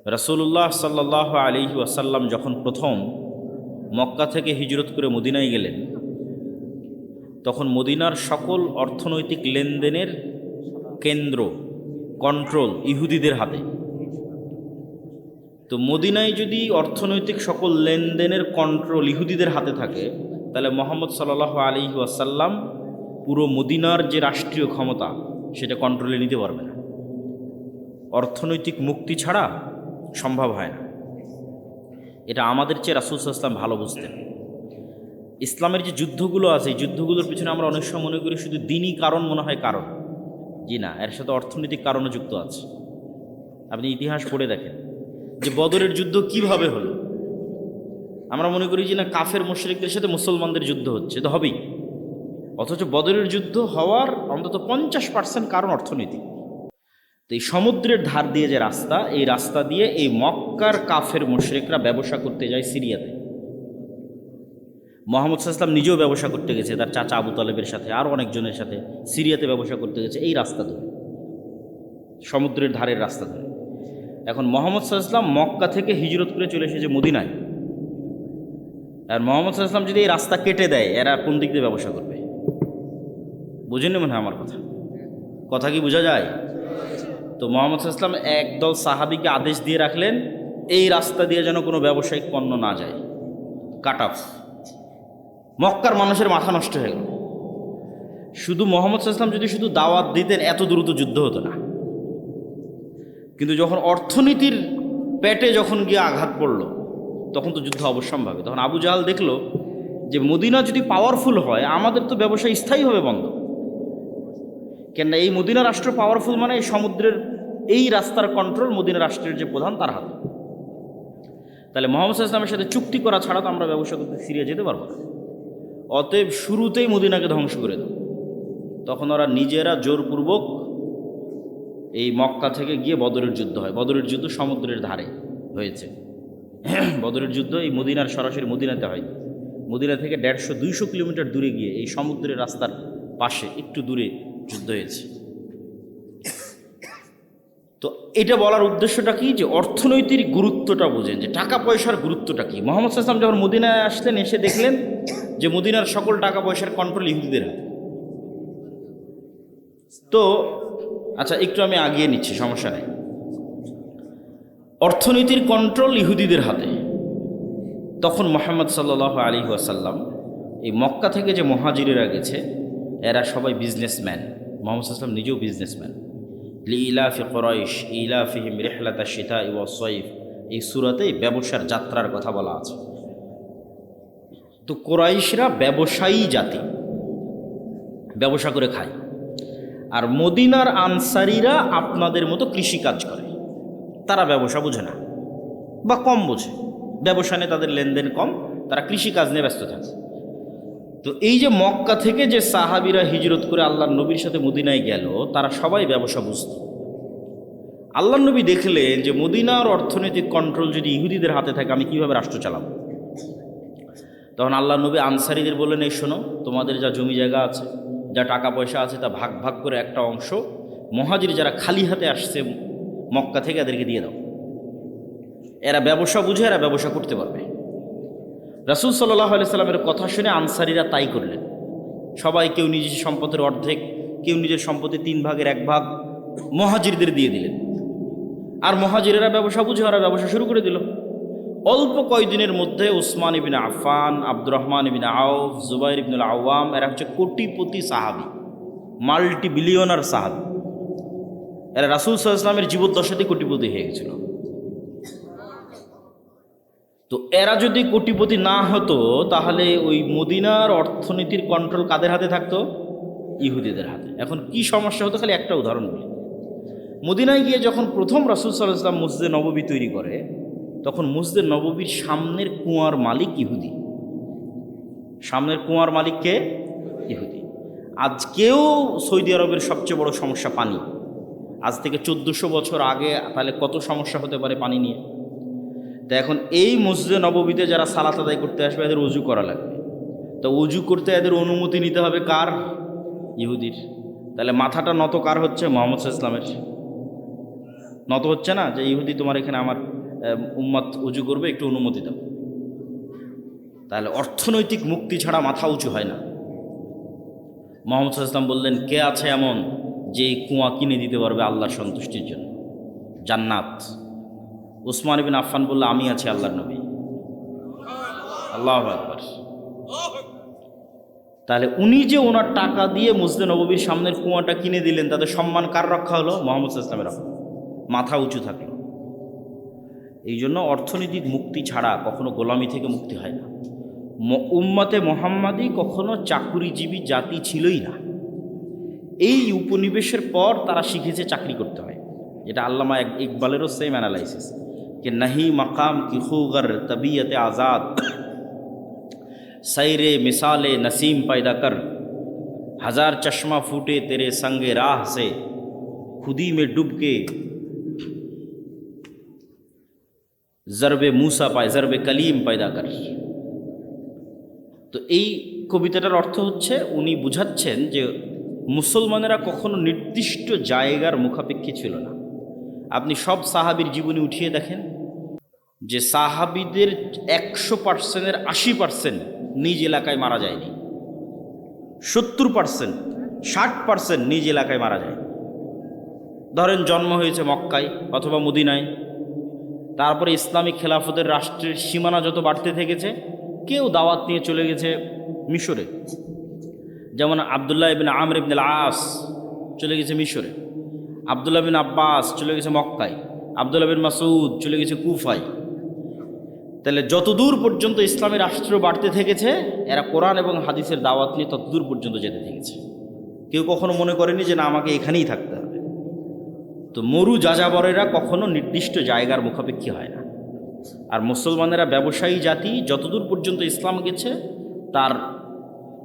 রাসূলুল্লাহ সাল্লাল্লাহু আলাইহি ওয়াসাল্লাম যখন প্রথম মক্কা থেকে হিজরত করে মদিনায় গেলেন, তখন মদিনার সকল অর্থনৈতিক লেনদেনের কেন্দ্র, কন্ট্রোল ইহুদিদের হাতে। তো মদিনায় যদি অর্থনৈতিক সকল লেনদেনের কন্ট্রোল ইহুদিদের হাতে থাকে, তাহলে মুহাম্মদ সাল্লাল্লাহু আলাইহি ওয়াসাল্লাম পুরো মদিনার যে রাষ্ট্রীয় ক্ষমতা সেটা কন্ট্রোলে নিতে পারবে না। অর্থনৈতিক মুক্তি ছাড়া সম্ভব হয় না। এটা আমাদের চেয়ে রাসূল সাল্লাল্লাহু আলাইহি ওয়াসাল্লাম ভালো বুঝতেন। ইসলামের যে যুদ্ধগুলো আছে, এই যুদ্ধগুলোর পিছনে আমরা অনেক সময় মনে করি শুধু দিনই কারণ মনে হয় কারণ। জি না, এর সাথে অর্থনৈতিক কারণও যুক্ত আছে। আপনি ইতিহাস পড়ে দেখেন যে বদরের যুদ্ধ কিভাবে হলো। আমরা মনে করি যে না, কাফের মুশরিকদের সাথে মুসলমানদের যুদ্ধ হচ্ছে, তো হবেই। অথচ বদরের যুদ্ধ হওয়ার অন্তত 50% কারণ অর্থনৈতিক। তো এই সমুদ্রের ধার দিয়ে যে রাস্তা, এই রাস্তা দিয়ে এই মক্কার কাফের মুশরিকরা ব্যবসা করতে যায় সিরিয়াতে। মুহাম্মদ সাল্লাল্লাহু আলাইহি ওয়াসাল্লাম নিজেও ব্যবসা করতে গেছে তার চাচা আবু তালেবের সাথে, আরও অনেকজনের সাথে সিরিয়াতে ব্যবসা করতে গেছে এই রাস্তা ধরে, সমুদ্রের ধারের রাস্তা ধরে। এখন মুহাম্মদ সাল্লাল্লাহু আলাইহি ওয়াসাল্লাম মক্কা থেকে হিজরত করে চলে এসেছে মদিনায়। আর মুহাম্মদ সাল্লাল্লাহু আলাইহি ওয়াসাল্লাম যদি এই রাস্তা কেটে দেয়, এরা কোন দিক দিয়ে ব্যবসা করবে? বুঝেননি মনে হয় আমার কথা? কথা কি বোঝা যায়? তো মুহাম্মদ সাল্লাল্লাহু আলাইহি ওয়াসাল্লাম একদল সাহাবীকে আদেশ দিয়ে রাখলেন, এই রাস্তা দিয়ে যেন কোনো ব্যবসায়িক পণ্য না যায়, কাট অফ। মক্কার মানুষের মাথা নষ্ট হয়ে গেল। শুধু মুহাম্মদ সাল্লাল্লাহু আলাইহি ওয়াসাল্লাম যদি শুধু দাওয়াত দিতেন, এত দ্রুত যুদ্ধ হতো না। কিন্তু যখন অর্থনীতির পেটে যখন গিয়ে আঘাত পড়ল, তখন তো যুদ্ধ অবশ্যম্ভাবী। তখন আবু জাহাল দেখলো যে মদিনা যদি পাওয়ারফুল হয়, আমাদের তো ব্যবসা স্থায়ীভাবে বন্ধ। কেননা এই মদিনা রাষ্ট্র পাওয়ারফুল মানে এই সমুদ্রের এই রাস্তার কন্ট্রোল মদিনা রাষ্ট্রের যে প্রধান তার হাতে। তাহলে মুহাম্মদ সাল্লাল্লাহু আলাইহি ওয়াসাল্লামের সাথে চুক্তি করা ছাড়া তো আমরা ব্যবসা করতে সিরিয়া যেতে পারবো না। অতএব শুরুতেই মদিনাকে ধ্বংস করে দাও। তখন ওরা নিজেরা জোরপূর্বক এই মক্কা থেকে গিয়ে বদরের যুদ্ধ হয়। বদরের যুদ্ধ সমুদ্রের ধারে হয়েছে। বদরের যুদ্ধ এই মদিনার সরাসরি মদিনাতে হয়। মদিনা থেকে 150-200 কিলোমিটার দূরে গিয়ে এই সমুদ্রের রাস্তার পাশে একটু দূরে যুদ্ধ হয়েছে। তো এটা বলার উদ্দেশ্যটা কি, যে অর্থনৈতিক গুরুত্বটা বোঝেন, যে টাকা পয়সার গুরুত্বটা কি। মুহাম্মদ সাল্লাল্লাহু আলাইহি ওয়াসাল্লাম যখন মদিনায় আসলেন, এসে দেখলেন যে মদিনার সকল টাকা পয়সার কন্ট্রোল ইহুদিদের হাতে। তো আচ্ছা, একটু আমি আগিয়ে নিচ্ছি, সমস্যা নেই। অর্থনীতির কন্ট্রোল ইহুদিদের হাতে। তখন মুহাম্মদ সাল্লাল্লাহু আলাইহি ওয়াসাল্লাম এই মক্কা থেকে যে মুহাজিরেরা গেছে, এরা সবাই বিজনেসম্যান। মুহাম্মদ সাল্লাল্লাহু আলাইহি ওয়াসাল্লাম নিজেও বিজনেসম্যান। লিইলাফি কুরাইশ ইলাফিহিম রিহলাতাশ শিতাই ওয়াস সাইফ, এই সূরাতে ব্যবসার যাত্রার কথা বলা আছে। তো কুরাইশরা ব্যবসায়ী জাতি, ব্যবসা করে খায়। আর মদিনার আনসারীরা আপনাদের মতো কৃষিকাজ করে। তারা ব্যবসা বোঝে না বা কম বোঝে, ব্যবসা নিয়ে তাদের লেনদেন কম, তারা কৃষিকাজ নিয়ে ব্যস্ত থাকে। তো এই যে মক্কা থেকে যে সাহাবীরা হিজরত করে আল্লাহর নবীর সাথে মদিনায় গেল, তারা সবাই ব্যবসা বুঝত। আল্লাহর নবী দেখলেন যে মদিনার অর্থনৈতিক কন্ট্রোল যদি ইহুদিদের হাতে থাকে, আমি কিভাবে রাষ্ট্র চালাবো। তখন আল্লাহর নবী আনসারীদের বললেন, এই শোনো, তোমাদের যা জমি জায়গা আছে, যা টাকা পয়সা আছে, তা ভাগ ভাগ করে একটা অংশ মুহাজির যারা খালি হাতে আসছে মক্কা থেকে, এদেরকে দিয়ে দাও। এরা ব্যবসা বুঝে, এরা ব্যবসা করতে পারবে। রাসূল সাল্লাল্লাহু আলাইহি সাল্লামের কথা শুনে আনসারীরা তাই করলেন। সবাই কেউ নিজের সম্পদের অর্ধেক, কেউ নিজের সম্পত্তির 3/1 ভাগ মুহাজিরদের দিয়ে দিলেন। আর মুহাজিরেরা ব্যবসা বুঝে, ওরা ব্যবসা শুরু করে দিল। অল্প কয়েকদিনের মধ্যে উসমান ইবনে আফফান, আব্দুর রহমান ইবনে আউফ, জুবাইর ইবনুল আওয়াম, এরা হচ্ছে কোটিপতি সাহাবী, মাল্টি বিলিয়নার সাহাবী। এরা রাসূল সাল্লাল্লাহু আলাইহি ওয়াসাল্লামের জীবদ্দশাতেই কোটিপতি হয়ে গেছিল। তো এরা যদি কোটিপতি না হতো, তাহলে ওই মদিনার অর্থনীতির কন্ট্রোল কাদের হাতে থাকতো? ইহুদিদের হাতে। এখন কি সমস্যা হতো, খালি একটা উদাহরণ বলি। মদিনায় গিয়ে যখন প্রথম রাসূল সাল্লাল্লাহু আলাইহি ওয়াসাল্লাম মসজিদে নববী তৈরি করে, তখন মসজিদে নববীর সামনের কুয়ার মালিক ইহুদি। সামনের কুয়ার মালিককে ইহুদি। আজকেও সৌদি আরবের সবচেয়ে বড় সমস্যা পানি। আজ থেকে 1400 বছর আগে তাহলে কত সমস্যা হতে পারে পানি নিয়ে। তা এখন এই মসজিদে নববীতে যারা সালাত আদায় করতে আসবে, এদের ওযু করা লাগবে। তো ওযু করতে এদের অনুমতি নিতে হবে কার? ইহুদির। তাহলে মাথাটা নত কার হচ্ছে? মুহাম্মদ সাল্লাল্লাহু আলাইহি ওয়াসাল্লামের। নত হচ্ছে না যে ইহুদি তোমার এখানে আমার উম্মত উজু করবে, একটু অনুমতি দাও। তাহলে অর্থনৈতিক মুক্তি ছাড়া মাথা উঁচু হয় না। মুহাম্মদ সাল্লাল্লাহু আলাইহি ওয়াসাল্লাম বললেন, কে আছে এমন যে কুয়া কিনে দিতে পারবে আল্লাহর সন্তুষ্টির জন্য, জান্নাত? উসমান ইবনে আফফান বলল, আমি আছি আল্লাহর নবী। আল্লাহু আকবার। তাহলে উনি যে ওনার টাকা দিয়ে মসজিদে নববীর সামনের কুয়াটা কিনে দিলেন, তাদের সম্মান কার রক্ষা হলো? মুহাম্মদ সাল্লাল্লাহু আলাইহি ওয়াসাল্লামের মাথা উঁচু থাকলো। এই জন্য অর্থনৈতিক মুক্তি ছাড়া কখনো গোলামি থেকে মুক্তি হয় না। উম্মতে মোহাম্মদী কখনো চাকুরিজীবী জাতি ছিলই না। এই উপনিবেশের পর তারা শিখেছে চাকরি করতে হয়। এটা আল্লামা ইকবালেরও সেম অ্যানালাইসিস, कि नहीं मकाम की खूगर तबीयत आज़ाद सैरे मिसाल नसीम पैदा कर हजार चश्मा फूटे तेरे संगे राह से खुदी में डूब के জরবে মুসা পায় জরবে কলিম পয়দা কর। তো এই কবিতাটার অর্থ হচ্ছে উনি বুঝাচ্ছেন যে মুসলমানেরা কখনো নির্দিষ্ট জায়গার মুখাপেক্ষী ছিল না। আপনি সব সাহাবীর জীবনী উঠিয়ে দেখেন যে সাহাবীদের 100%-এর 80% নিজ এলাকায় মারা যায়নি, 70%, 60% নিজ এলাকায় মারা যায়। ধরেন জন্ম হয়েছে মক্কায় অথবা মদিনায়, তারপরে ইসলামিক খেলাফতের রাষ্ট্রের সীমানা যত বাড়তে থেকেছে, কেউ দাওয়াত নিয়ে চলে গেছে মিশরে। যেমন আবদুল্লাহ ইবনে আমর ইবনে আস চলে গেছে মিশরে, আবদুল্লাহ বিন আব্বাস চলে গেছে মক্কায়, আবদুল্লাহ বিন মাসউদ চলে গেছে কুফায়। তাহলে যতদূর পর্যন্ত ইসলামী রাষ্ট্র বাড়তে থেকেছে, এরা কোরআন এবং হাদিসের দাওয়াত নিয়ে ততদূর পর্যন্ত যেতে থেকেছে। কেউ কখনো মনে করেনি যে না, আমাকে এখানেই থাকতে হবে। তো মরু যাযাবরেরা কখনো নির্দিষ্ট জায়গার মুখাপেক্ষী হয় না। আর মুসলমানেরা ব্যবসায়ী জাতি, যতদূর পর্যন্ত ইসলাম গেছে তার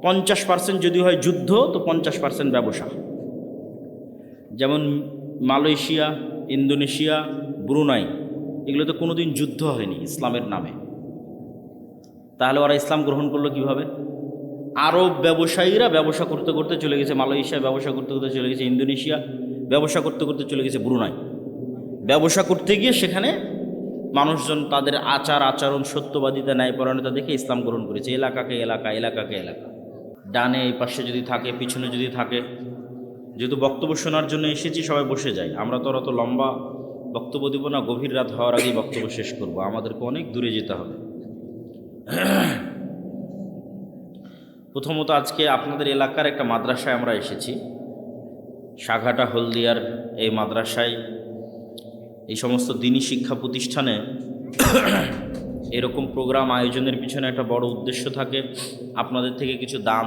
50% যদি হয় যুদ্ধ, তো 50% ব্যবসা। যেমন মালয়েশিয়া, ইন্দোনেশিয়া, ব্রুনাই, এগুলোতে কোনোদিন যুদ্ধ হয়নি ইসলামের নামে। তাহলে ওরা ইসলাম গ্রহণ করলো কিভাবে? আরব ব্যবসায়ীরা ব্যবসা করতে করতে চলে গেছে মালয়েশিয়া, ব্যবসা করতে করতে চলে গেছে ইন্দোনেশিয়া, ব্যবসা করতে করতে চলে গেছে ব্রুনাই। ব্যবসা করতে গিয়ে সেখানে মানুষজন তাদের আচার আচরণ, সত্যবাদিতা, ন্যায়পরায়ণতা দেখে ইসলাম গ্রহণ করেছে। এলাকাকে এলাকা, এলাকাকে এলাকা, ডানে এই পাশে যদি থাকে, পিছনে যদি থাকে। যেহেতু বক্তব্য শোনার জন্য এসেছি, সবাই বসে যাই। আমরা তো অত লম্বা বক্তব্য দিব না, গভীর রাত হওয়ার আগেই বক্তব্য শেষ করব, আমাদেরকে অনেক দূরে যেতে হবে। প্রথমত আজকে আপনাদের এলাকার একটা মাদ্রাসায় আমরা এসেছি, সাঘাটা হলদিয়ার এই মাদ্রাসায়, এই সমস্ত দ্বীনি শিক্ষা প্রতিষ্ঠানে এরকম প্রোগ্রাম আয়োজনের পিছনে একটা বড় উদ্দেশ্য থাকে। আপনাদের থেকে কিছু দান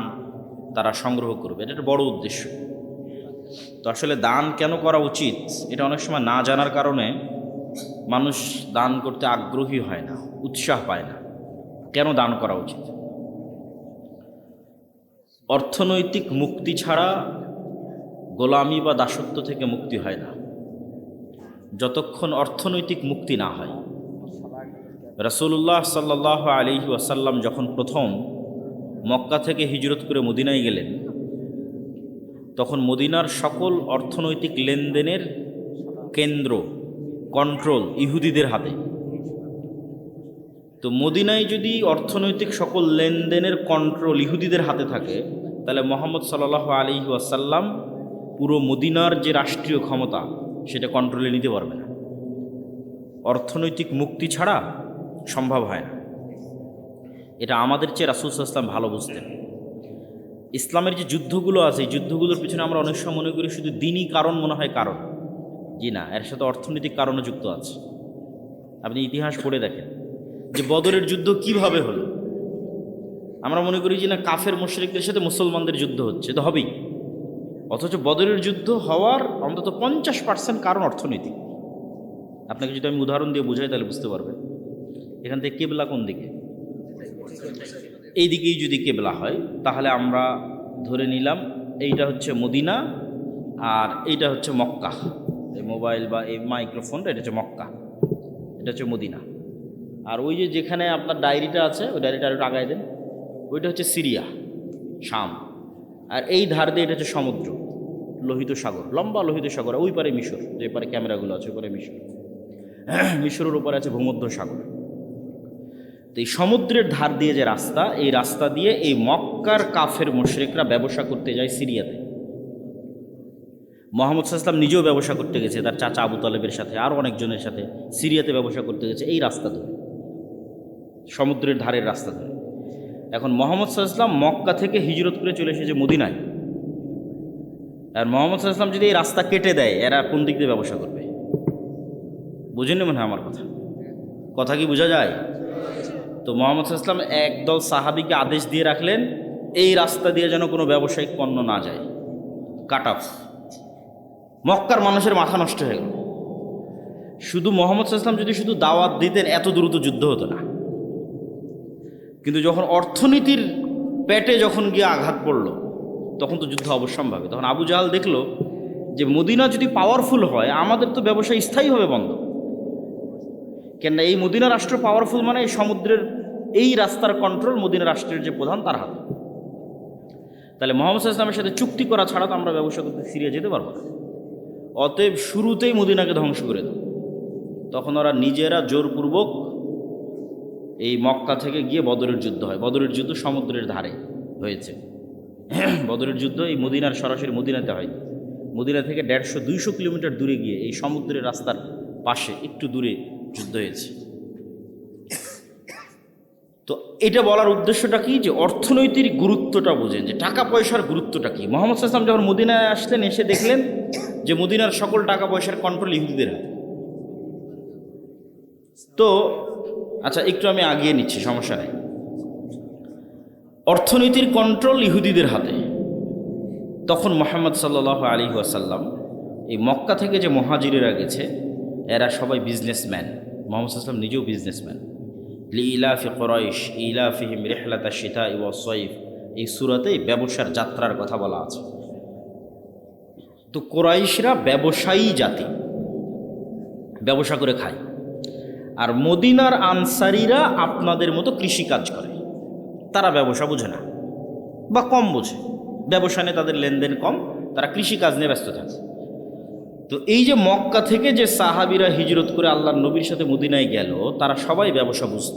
তারা সংগ্রহ করবে, এটা একটা বড় উদ্দেশ্য। তো আসলে দান কেন করা উচিত, এটা অনেক সময় না জানার কারণে মানুষ দান করতে আগ্রহী হয় না, উৎসাহ পায় না। কেন দান করা উচিত? অর্থনৈতিক মুক্তি ছাড়া গোলামি বা দাসত্ব থেকে মুক্তি হয় না। যতক্ষণ অর্থনৈতিক মুক্তি না হয়। রাসূলুল্লাহ সাল্লাল্লাহু আলাইহি ওয়াসাল্লাম যখন প্রথম মক্কা থেকে হিজরত করে মদিনায় গেলেন, তখন মদিনার সকল অর্থনৈতিক লেনদেনের কেন্দ্র, কন্ট্রোল ইহুদিদের হাতে। তো মদিনায় যদি অর্থনৈতিক সকল লেনদেনের কন্ট্রোল ইহুদিদের হাতে থাকে, তাহলে মুহাম্মদ সাল্লাল্লাহু আলাইহি ওয়াসাল্লাম পুরো মদিনার যে রাষ্ট্রীয় ক্ষমতা সেটা কন্ট্রোলে নিতে পারবে না। অর্থনৈতিক মুক্তি ছাড়া সম্ভব হয় না। এটা আমাদের চেয়ে রাসূল সাল্লাল্লাহু আলাইহি ওয়াসাল্লাম ভালো বুঝতেন। ইসলামের যে যুদ্ধগুলো আছে, এই যুদ্ধগুলোর পিছনে আমরা অনেক সময় মনে করি শুধু দ্বীনি কারণ মনে হয় কারণ। জি না, এর সাথে অর্থনৈতিক কারণও যুক্ত আছে। আপনি ইতিহাস পড়ে দেখেন যে বদরের যুদ্ধ কিভাবে হলো। আমরা মনে করি যে না, কাফের মুশরিকদের সাথে মুসলমানদের যুদ্ধ হচ্ছে, তো হবেই। অথচ বদরের যুদ্ধ হওয়ার অন্তত 50% কারণ অর্থনৈতিক। আপনাকে যদি আমি উদাহরণ দিয়ে বুঝাই তাহলে বুঝতে পারবেন। এখান থেকে কেবলা কোন দিকে? এই দিকেই যদি কেবলা হয় তাহলে আমরা ধরে নিলাম এইটা হচ্ছে মদিনা আর এইটা হচ্ছে মক্কা। এই মোবাইল বা এই মাইক্রোফোনটা, এটা হচ্ছে মক্কা, এটা হচ্ছে মদিনা। আর ওই যে যেখানে আপনার ডায়েরিটা আছে, ওই ডায়েরিটা একটু আগায় দেন, ওইটা হচ্ছে সিরিয়া, শাম। আর এই ধার দিয়ে এটা হচ্ছে সমুদ্র, লোহিত সাগর, লম্বা লোহিত সাগর। ওই পারে মিশর, যে পারে ক্যামেরাগুলো আছে ওই পারে মিশর। মিশরের উপরে আছে ভূমধ্য সাগর। তো এই সমুদ্রের ধার দিয়ে যে রাস্তা, এই রাস্তা দিয়ে এই মক্কার কাফের মুশরিকরা ব্যবসা করতে যায় সিরিয়াতে। মুহাম্মদ সাল্লাল্লাহু আলাইহি ওয়াসাল্লাম নিজেও ব্যবসা করতে গেছে তার চাচা আবু তালেবের সাথে, আরও অনেকজনের সাথে সিরিয়াতে ব্যবসা করতে গেছে এই রাস্তা ধরে, সমুদ্রের ধারের রাস্তা ধরে। এখন মুহাম্মদ সাল্লাল্লাহু আলাইহি ওয়াসাল্লাম মক্কা থেকে হিজরত করে চলে এসেছে মদিনায়। আর মুহাম্মদ সাল্লাল্লাহু আলাইহি ওয়াসাল্লাম যদি এই রাস্তা কেটে দেয়, এরা কোন দিক দিয়ে ব্যবসা করবে? বুঝেন মনে হয় আমার কথা কি বোঝা যায়? তো মুহাম্মদ সাল্লাল্লাহু আলাইহি ওয়াসাল্লাম একদল সাহাবীকে আদেশ দিয়ে রাখলেন, এই রাস্তা দিয়ে যেন কোনো ব্যবসায়িক পণ্য না যায়, কাট অফ। মক্কার মানুষের মাথা নষ্ট হয়ে গেল। শুধু মুহাম্মদ সাল্লাল্লাহু আলাইহি ওয়াসাল্লাম যদি শুধু দাওয়াত দিতেন, এত দ্রুত যুদ্ধ হতো না। কিন্তু যখন অর্থনীতির পেটে যখন গিয়ে আঘাত পড়ল, তখন তো যুদ্ধ অবশ্যম্ভাবী। তখন আবু জাহাল দেখল যে মদিনা যদি পাওয়ারফুল হয়, আমাদের তো ব্যবসা স্থায়ীভাবে বন্ধ। কেননা এই মদিনা রাষ্ট্র পাওয়ারফুল মানে এই সমুদ্রের এই রাস্তার কন্ট্রোল মদিনা রাষ্ট্রের যে প্রধান তার হাতে। তাহলে মুহাম্মদ সাল্লাল্লাহু আলাইহি ওয়াসাল্লামের সাথে চুক্তি করা ছাড়া তো আমরা ব্যবসা করতে সিরিয়া যেতে পারবো না। অতএব শুরুতেই মদিনাকে ধ্বংস করে দেব। তখন ওরা নিজেরা জোরপূর্বক এই মক্কা থেকে গিয়ে বদরের যুদ্ধ হয়। বদরের যুদ্ধ সমুদ্রের ধারে হয়েছে। বদরের যুদ্ধ এই মদিনার সরাসরি মদিনাতে হয়নি, মদিনা থেকে 150-200 কিলোমিটার দূরে গিয়ে এই সমুদ্রের রাস্তার পাশে একটু দূরে যুদ্ধ হয়েছে। তো এটা বলার উদ্দেশ্যটা কি, যে অর্থনৈতিক গুরুত্বটা বোঝেন, যে টাকা পয়সার গুরুত্বটা কি। মুহাম্মদ সাল্লাল্লাহু আলাইহি ওয়াসাল্লাম যখন মদিনায় আসলেন, এসে দেখলেন যে মদিনার সকল টাকা পয়সার কন্ট্রোল ইহুদিদের হাতে। তো আচ্ছা, একটু আমি আগিয়ে নিচ্ছি, সমস্যা নেই। অর্থনীতির কন্ট্রোল ইহুদিদের হাতে। তখন মুহাম্মদ সাল্লাল্লাহু আলাইহি ওয়াসাল্লাম এই মক্কা থেকে যে মুহাজিরেরা গেছে, এরা সবাই বিজনেসম্যান। মুহাম্মদ সাল্লাল্লাহু আলাইহি ওয়াসাল্লাম নিজেও বিজনেসম্যান। লিইলাফি কুরাইশ ইলাফিহিম রিহলাতাশ শিতাই ওয়াস সাইফ, এই সূরাতেই ব্যবসার যাত্রার কথা বলা আছে। তো কুরাইশরা ব্যবসায়ী জাতি, ব্যবসা করে খায়। আর মদিনার আনসারীরা আপনাদের মতো কৃষিকাজ করে, তারা ব্যবসা বোঝে না বা কম বোঝে, ব্যবসা নিয়ে তাদের লেনদেন কম, তারা কৃষিকাজ নিয়ে ব্যস্ত থাকে। তো এই যে মক্কা থেকে যে সাহাবীরা হিজরত করে আল্লাহর নবীর সাথে মদিনায় গেল, তারা সবাই ব্যবসা বুঝত।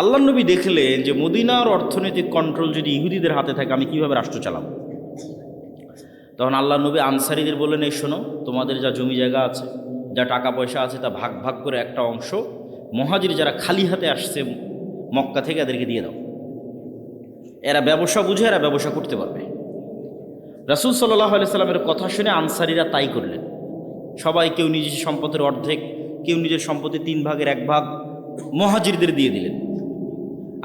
আল্লাহর নবী দেখলেন যে মদিনার অর্থনৈতিক কন্ট্রোল যদি ইহুদিদের হাতে থাকে, আমি কিভাবে রাষ্ট্র চালাবো। তখন আল্লাহর নবী আনসারীদের বললেন, এই শোনো, তোমাদের যা জমি জায়গা আছে, যা টাকা পয়সা আছে, তা ভাগ ভাগ করে একটা অংশ মুহাজির যারা খালি হাতে আসছে মক্কা থেকে, এদেরকে দিয়ে দাও। এরা ব্যবসা বুঝে, এরা ব্যবসা করতে পারবে। রাসূল সাল্লাল্লাহু আলাইহি সাল্লামের কথা শুনে আনসারীরা তাই করলেন। সবাই কেউ নিজের সম্পদের অর্ধেক, কেউ নিজের সম্পত্তি 3 ভাগের 1 ভাগ মুহাজিরদের দিয়ে দিলেন।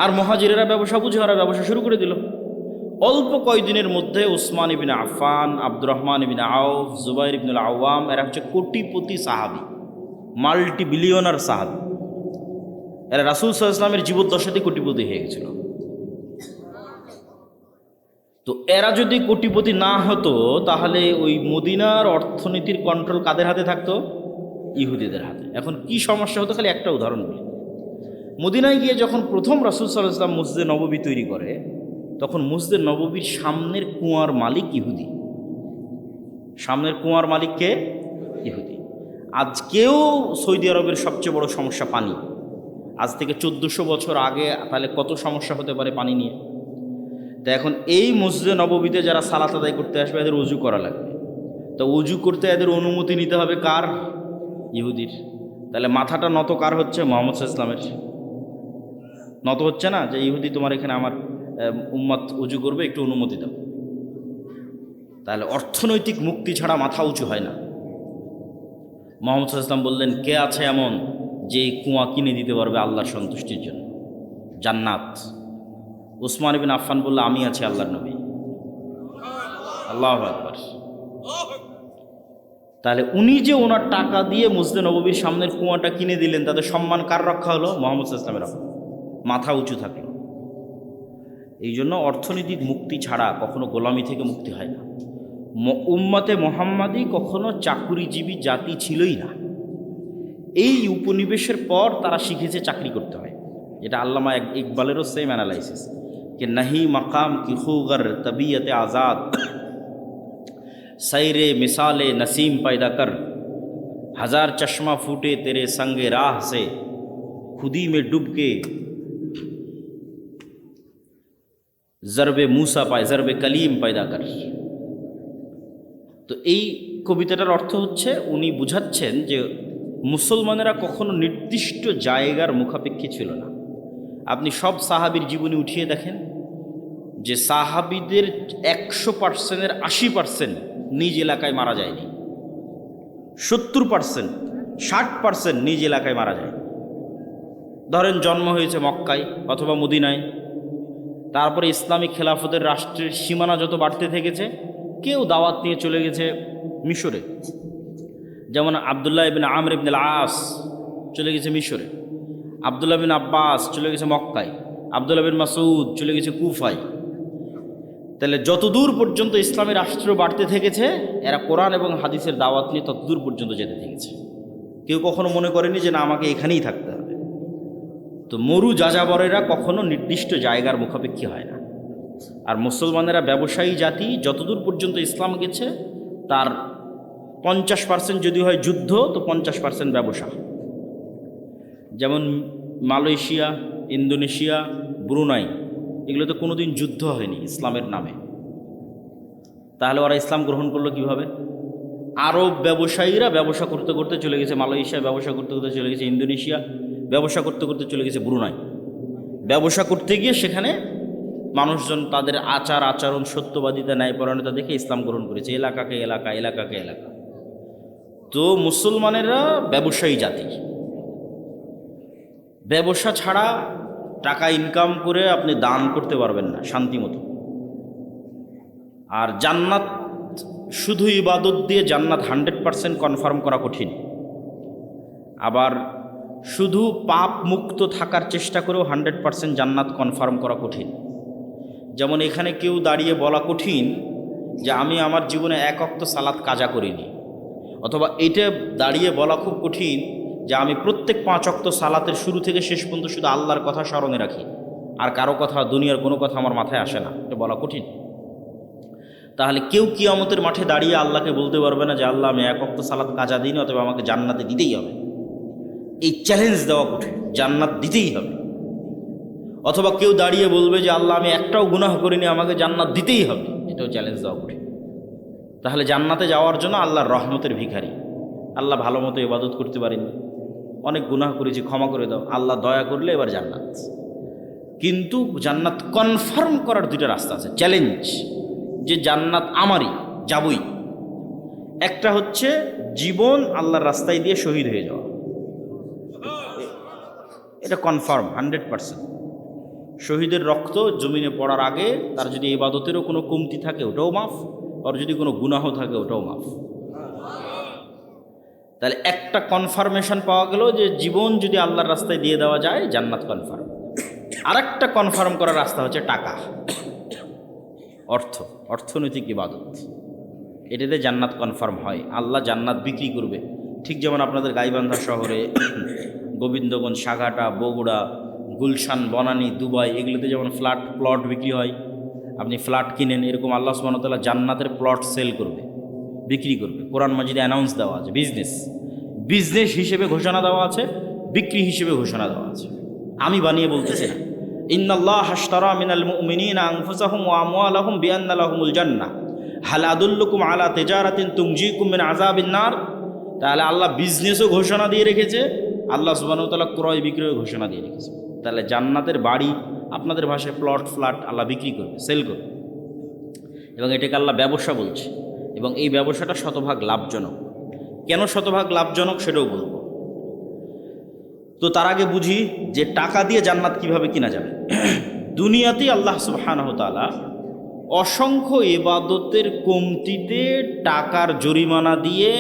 আর মুহাজিরেরা ব্যবসা বুঝে, ওরা ব্যবসা শুরু করে দিল। অল্প কয়েকদিনের মধ্যে উসমান ইবনে আফফান, আব্দুর রহমান ইবনে আউফ, জুবাইর ইবনুল আওয়াম, এরা হচ্ছে কোটিপতি সাহাবী, মাল্টি বিলিয়নার সাহাবী। এরা রাসূল সাল্লাল্লাহু আলাইহি ওয়াসাল্লামের জীবদ্দশাতে কোটিপতি হয়ে গেছিল। তো এরা যদি কোটিপতি না হতো, তাহলে ওই মদিনার অর্থনীতির কন্ট্রোল কাদের হাতে থাকতো? ইহুদিদের হাতে। এখন কি সমস্যা হতো, খালি একটা উদাহরণ বলি। মদিনায় গিয়ে যখন প্রথম রাসূল সাল্লাল্লাহু আলাইহি ওয়াসাল্লাম মসজিদে নববী তৈরি করে, তখন মসজিদে নববীর সামনের কুয়ার মালিক ইহুদি। সামনের কুয়ার মালিককে ইহুদি। আজকেও সৌদি আরবের সবচেয়ে বড় সমস্যা পানি। আজ থেকে 1400 বছর আগে তাহলে কত সমস্যা হতে পারে পানি নিয়ে। তো এখন এই মসজিদে নববীতে যারা সালাত আদায় করতে আসবে, এদের উজু করা লাগবে। তো উজু করতে এদের অনুমতি নিতে হবে কার? ইহুদির। তাহলে মাথাটা নত কার হচ্ছে? মুহাম্মদ সাল্লাল্লাহু আলাইহি ওয়াসাল্লামের। নত হচ্ছে না যে ইহুদি তোমার এখানে আমার উম্মত উজু করবে, একটু অনুমতি দাও। তাহলে অর্থনৈতিক মুক্তি ছাড়া মাথা উঁচু হয় না। মুহাম্মদ সাল্লাল্লাহু আলাইহি ওয়াসাল্লাম বললেন, কে আছে এমন যে এই কুয়া কিনে দিতে পারবে আল্লাহর সন্তুষ্টির জন্য? জান্নাত। উসমান ইবনে আফফান বলল, আমি আছি আল্লাহর নবী। আল্লাহু আকবার। তাহলে উনি যে ওনার টাকা দিয়ে মসজিদে নববীর সামনের কুয়াটা কিনে দিলেন, তাদের সম্মান কার রক্ষা হলো? মুহাম্মদ সাল্লাল্লাহু আলাইহি ওয়াসাল্লামের। মাথা উঁচু থাকলো। এই জন্য অর্থনৈতিক মুক্তি ছাড়া কখনো গোলামি থেকে মুক্তি হয় না। উম্মতে মুহাম্মাদি কখনো চাকুরিজীবী জাতি ছিলই না। এই উপনিবেশের পর তারা শিখেছে চাকরি করতে হয়। এটা আল্লামা ইকবালেরও সেম অ্যানালাইসিস, कि नहीं मकाम की खूगर तबीयत आज़ाद सैर मिसाल नसीम पैदा कर हजार चश्मा फूटे तेरे संगे राह से खुदी में डूब के জরবে মুসা পায়, জরবে কলিম পয়দা কর। তো এই কবিতাটার অর্থ হচ্ছে উনি বুঝাচ্ছেন যে মুসলমানেরা কখনো নির্দিষ্ট জায়গার মুখাপেক্ষী ছিল না। আপনি সব সাহাবীর জীবনী উঠিয়ে দেখেন যে সাহাবীদের 100%-এর 80% নিজ এলাকায় মারা যায়নি, 70%, 60% নিজ এলাকায় মারা যায়। ধরেন জন্ম হয়েছে মক্কায় অথবা মদিনায়, তারপরে ইসলামী খেলাফতের রাষ্ট্রের সীমানা যত বাড়তে থেকেছে, কেউ দাওয়াত নিয়ে চলে গেছে মিশরে, যেমন আবদুল্লাহ ইবনে আমর ইবনে আস চলে গেছে মিশরে, আবদুল্লাহ বিন আব্বাস চলে গেছে মক্কায়, আবদুল্লাহ বিন মাসউদ চলে গেছে কুফায়। তাহলে যতদূর পর্যন্ত ইসলামী রাষ্ট্র বাড়তে থেকেছে, এরা কোরআন এবং হাদিসের দাওয়াত নিয়ে ততদূর পর্যন্ত যেতে থেকেছে। কেউ কখনো মনে করেনি যে না আমাকে এখানেই থাকতে হবে। তো মরু যাযাবরেরা কখনো নির্দিষ্ট জায়গার মুখাপেক্ষী হয় না। আর মুসলমানেরা ব্যবসায়ী জাতি, যতদূর পর্যন্ত ইসলাম গেছে তার 50% যদি হয় যুদ্ধ, তো 50% ব্যবসা। যেমন মালয়েশিয়া, ইন্দোনেশিয়া, ব্রুনাই, এগুলো তো কোনোদিন যুদ্ধ হয়নি ইসলামের নামে। তাহলে ওরা ইসলাম গ্রহণ করলো কিভাবে? আরব ব্যবসায়ীরা ব্যবসা করতে করতে চলে গেছে মালয়েশিয়া, ব্যবসা করতে করতে চলে গেছে ইন্দোনেশিয়া, ব্যবসা করতে করতে চলে গেছে ব্রুনাই। ব্যবসা করতে গিয়ে সেখানে মানুষজন তাদের আচার আচরণ, সত্যবাদিতা, ন্যায়পরায়ণতা দেখে ইসলাম গ্রহণ করেছে, এলাকাকে এলাকা, এলাকাকে এলাকা। তো মুসলমানেরা ব্যবসায়ী জাতি। ব্যবসা ছাড়া টাকা ইনকাম করে আপনি দান করতে পারবেন না শান্তি মতো। আর জান্নাত শুধু ইবাদত দিয়ে জান্নাত 100% কনফার্ম করা কঠিন। আবার শুধু পাপ মুক্ত থাকার চেষ্টা করেও 100% জান্নাত কনফার্ম করা কঠিন। যেমন এখানে কেউ দাঁড়িয়ে বলা কঠিন যে আমি আমার জীবনে এক ওয়াক্ত সালাত কাজা করিনি, অথবা এটা দাঁড়িয়ে বলা খুব কঠিন যে আমি প্রত্যেক 5 ওয়াক্ত সালাতের শুরু থেকে শেষ পর্যন্ত শুধু আল্লাহর কথা স্মরণে রাখি, আর কারো কথা, দুনিয়ার কোনো কথা আমার মাথায় আসে না, এটা বলা কঠিন। তাহলে কেউ কিয়ামতের মাঠে দাঁড়িয়ে আল্লাহকে বলতে পারবে না যে আল্লাহ আমি এক ওয়াক্ত সালাত কাজা দিইনি, অথবা আমাকে জান্নাতে দিতেই হবে। এই চ্যালেঞ্জ দেওয়া কঠিন, জান্নাত দিতেই হবে। অথবা কেউ দাঁড়িয়ে বলবে যে আল্লাহ আমি একটাও গুনাহ করিনি, আমাকে জান্নাত দিতেই হবে, এটাও চ্যালেঞ্জ দেওয়া কঠিন। তাহলে জান্নাতে যাওয়ার জন্য আল্লাহর রহমতের ভিখারি, আল্লাহ ভালো মতো ইবাদত করতে পারিনি, অনেক গুনাহ করেছি, ক্ষমা করে দাও, আল্লাহ দয়া করলে এবার জান্নাত। কিন্তু জান্নাত কনফার্ম করার দুইটা রাস্তা আছে, চ্যালেঞ্জ, যে জান্নাত আমারই, যাবই। একটা হচ্ছে জীবন আল্লাহর রাস্তায় দিয়ে শহীদ হয়ে যাওয়া, এটা কনফার্ম 100%। শহীদের রক্ত জমিনে পড়ার আগে তার যদি ইবাদতেরও কোনো কমতি থাকে ওটাও মাফ, আর যদি কোনো গুনাহ থাকে ওটাও মাফ। তাহলে একটা কনফার্মেশন পাওয়া গেল যে জীবন যদি আল্লাহর রাস্তায় দিয়ে দেওয়া যায় জান্নাত কনফার্ম। আর একটা কনফার্ম করার রাস্তা হচ্ছে টাকা, অর্থনৈতিক ইবাদত, এটাতে জান্নাত কনফার্ম হয়। আল্লাহ জান্নাত বিক্রি করবে। ঠিক যেমন আপনাদের গাইবান্ধা শহরে, গোবিন্দগঞ্জ, সাঘাটা, বগুড়া, গুলশান, বনানী, দুবাই, এগুলোতে যেমন প্লট বিক্রি হয়, আপনি ফ্ল্যাট কিনেন, এরকম আল্লাহ সুবহানাহু ওয়া তাআলা জান্নাতের প্লট সেল করবে, বিক্রি করবে। কোরআন মাজিদে অ্যানাউন্স দেওয়া আছে, বিজনেস হিসেবে ঘোষণা দেওয়া আছে, বিক্রি হিসেবে ঘোষণা দেওয়া আছে। আমি বানিয়ে বলতেছি না। ইন্নাল্লাহ আশতারা মিনাল মুমিনিনা আনফুসাহুম ওয়া আমওয়ালাহুম বিআন্না লাহুমুল জান্নাহ হাল আদুল্লুকুম আলা তিজারাতিন তুনজিকুম মিন আযাবিন নার। তাহলে আল্লাহ বিজনেসও ঘোষণা দিয়ে রেখেছে, আল্লাহ সুবহানাহু ওয়া তাআলা ক্রয় বিক্রয় ঘোষণা দিয়ে রেখেছে। তাহলে জান্নাতের বাড়ি, আপনাদের ভাষায় প্লট, ফ্ল্যাট আল্লাহ বিক্রি করবে, সেল করবে, এবং এটাকে আল্লাহ ব্যবসা বলছে। এবং এই ব্যবসাটা শতভাগ লাভজনক। কেন শতভাগ লাভজনক সেটাও বলবো। তো তার আগে বুঝি যে টাকা দিয়ে জান্নাত কিভাবে কিনা যাবে। দুনিয়াতেই আল্লাহ সুবহানাহু ওয়া তাআলা অসংখ্য ইবাদতের কমতিতে টাকার জরিমানা দিয়ে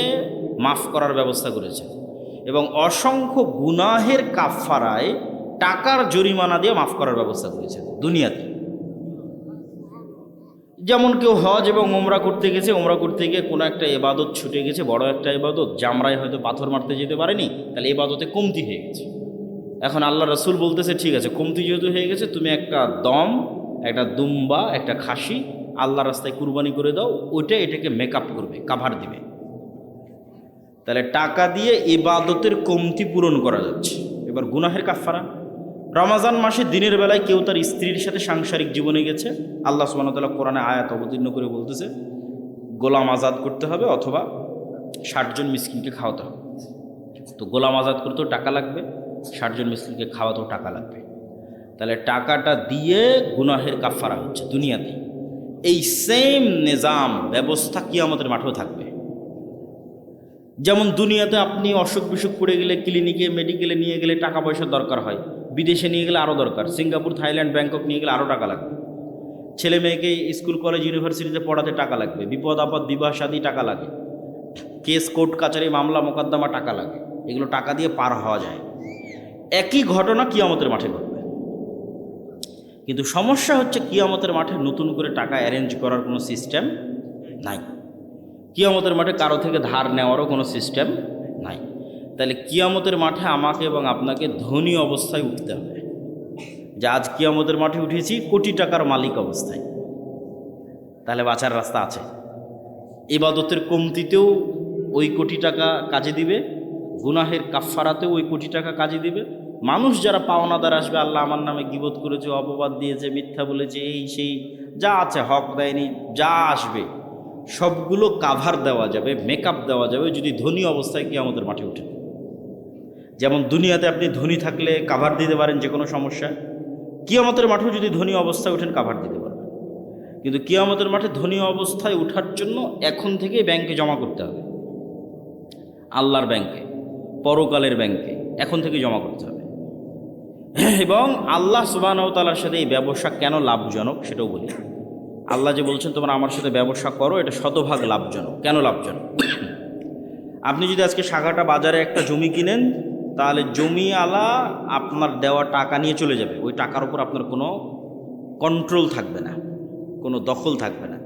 মাফ করার ব্যবস্থা করেছে, এবং অসংখ্য গুনাহের কাফফারায় টাকার জরিমানা দিয়ে মাফ করার ব্যবস্থা করেছে দুনিয়াতে। যেমন কেউ হজ এবং ওমরা করতে গেছে, ওমরা করতে গিয়ে কোনো একটা ইবাদত ছুটে গেছে, বড় একটা ইবাদত, জামরায় হয়তো পাথর মারতে যেতে পারেনি, তাহলে ইবাদতে কমতি হয়ে গেছে। এখন আল্লাহ রাসূল বলতেছে ঠিক আছে, কমতি যেহেতু হয়ে গেছে, তুমি একটা দম, একটা দুম্বা, একটা খাসি আল্লাহর রাস্তায় কুরবানি করে দাও, ওইটা এটাকে মেকআপ করবে, কাভার দিবে। তাহলে টাকা দিয়ে ইবাদতের কমতি পূরণ করা যাচ্ছে। এবার গুনাহের কাফারা, রমাজান মাসে দিনের বেলায় কেউ তার স্ত্রীর সাথে সাংসারিক জীবনে গেছে, আল্লাহ সুবহানাহু ওয়া তাআলা কোরআনে আয়াত অবতীর্ণ করে বলতেছে গোলাম আজাদ করতে হবে অথবা 60 জন মিসকিনকে খাওয়াতে হবে। তো গোলাম আজাদ করতেও টাকা লাগবে, 60 জন মিসকিনকে খাওয়াতেও টাকা লাগবে। তাহলে টাকাটা দিয়ে গুনাহের কাফারা হচ্ছে দুনিয়াতে। এই সেম নিজাম ব্যবস্থা কিয়ামতের মাঠেও থাকবে। যেমন দুনিয়াতে আপনি অসুখ বিসুখ পড়ে গেলে ক্লিনিকে মেডিকেলে নিয়ে গেলে টাকা পয়সার দরকার হয়, বিদেশে নিয়ে গেলে আরও দরকার, সিঙ্গাপুর থাইল্যান্ড ব্যাংকক নিয়ে গেলে আরও টাকা লাগবে, ছেলে মেয়েকে স্কুল কলেজ ইউনিভার্সিটিতে পড়াতে টাকা লাগবে, বিপদ আপদ বিবাহ শাদী টাকা লাগে, কেস কোর্ট কাচারি মামলা মোকদ্দমা টাকা লাগে, এগুলো টাকা দিয়ে পার হওয়া যায়। একই ঘটনা কিয়ামতের মাঠে ঘটবে। কিন্তু সমস্যা হচ্ছে কিয়ামতের মাঠে নতুন করে টাকা অ্যারেঞ্জ করার কোনো সিস্টেম নাই। কিয়ামতের মাঠে কারো থেকে ধার নেওয়ারও কোনো সিস্টেম নাই। তাহলে কিয়ামতের মাঠে আমাকে এবং আপনাকে ধনী অবস্থায় উঠতে হবে, যে আজ কিয়ামতের মাঠে উঠেছি কোটি টাকার মালিক অবস্থায়। তাহলে বাঁচার রাস্তা আছে। ইবাদতের কমতিতেও ওই কোটি টাকা কাজে দিবে, গুনাহের কাফফারাতেও ওই কোটি টাকা কাজে দিবে। মানুষ যারা পাওনাদার আসবে, আল্লাহ আমার নামে গীবত করেছে, অপবাদ দিয়েছে, মিথ্যা বলেছে, এই সেই যা আছে, হক দেয়নি, যা আসবে সবগুলো কাভার দেওয়া যাবে, মেকআপ দেওয়া যাবে যদি ধনী অবস্থায় কিয়ামতের মাঠে উঠে। যেমন দুনিয়াতে আপনি ধনী থাকলে কাভার দিতে পারেন যে কোনো সমস্যা, কিয়ামতের মাঠেও যদি ধনী অবস্থায় উঠেন কাভার দিতে পারবেন। কিন্তু কিয়ামতের মাঠে ধনী অবস্থায় ওঠার জন্য এখন থেকে ব্যাংকে জমা করতে হবে, আল্লাহর ব্যাংকে, পরকালের ব্যাংকে এখন থেকে জমা করতে হবে। এবং আল্লাহ সুবহানাহু ওয়া তাআলার সাথে এই ব্যবসা কেন লাভজনক সেটাও বলি। আল্লাহ যে বলছেন তোমরা আমার সাথে ব্যবসা করো, এটা শতভাগ লাভজনক। কেন লাভজনক? আপনি যদি আজকে সাগাটা বাজারে একটা জমি কিনেন, তাহলে জমিওয়ালা আপনার দেওয়া টাকা নিয়ে চলে যাবে, ওই টাকার উপর আপনার কোনো কন্ট্রোল থাকবে না, কোনো দখল থাকবে না,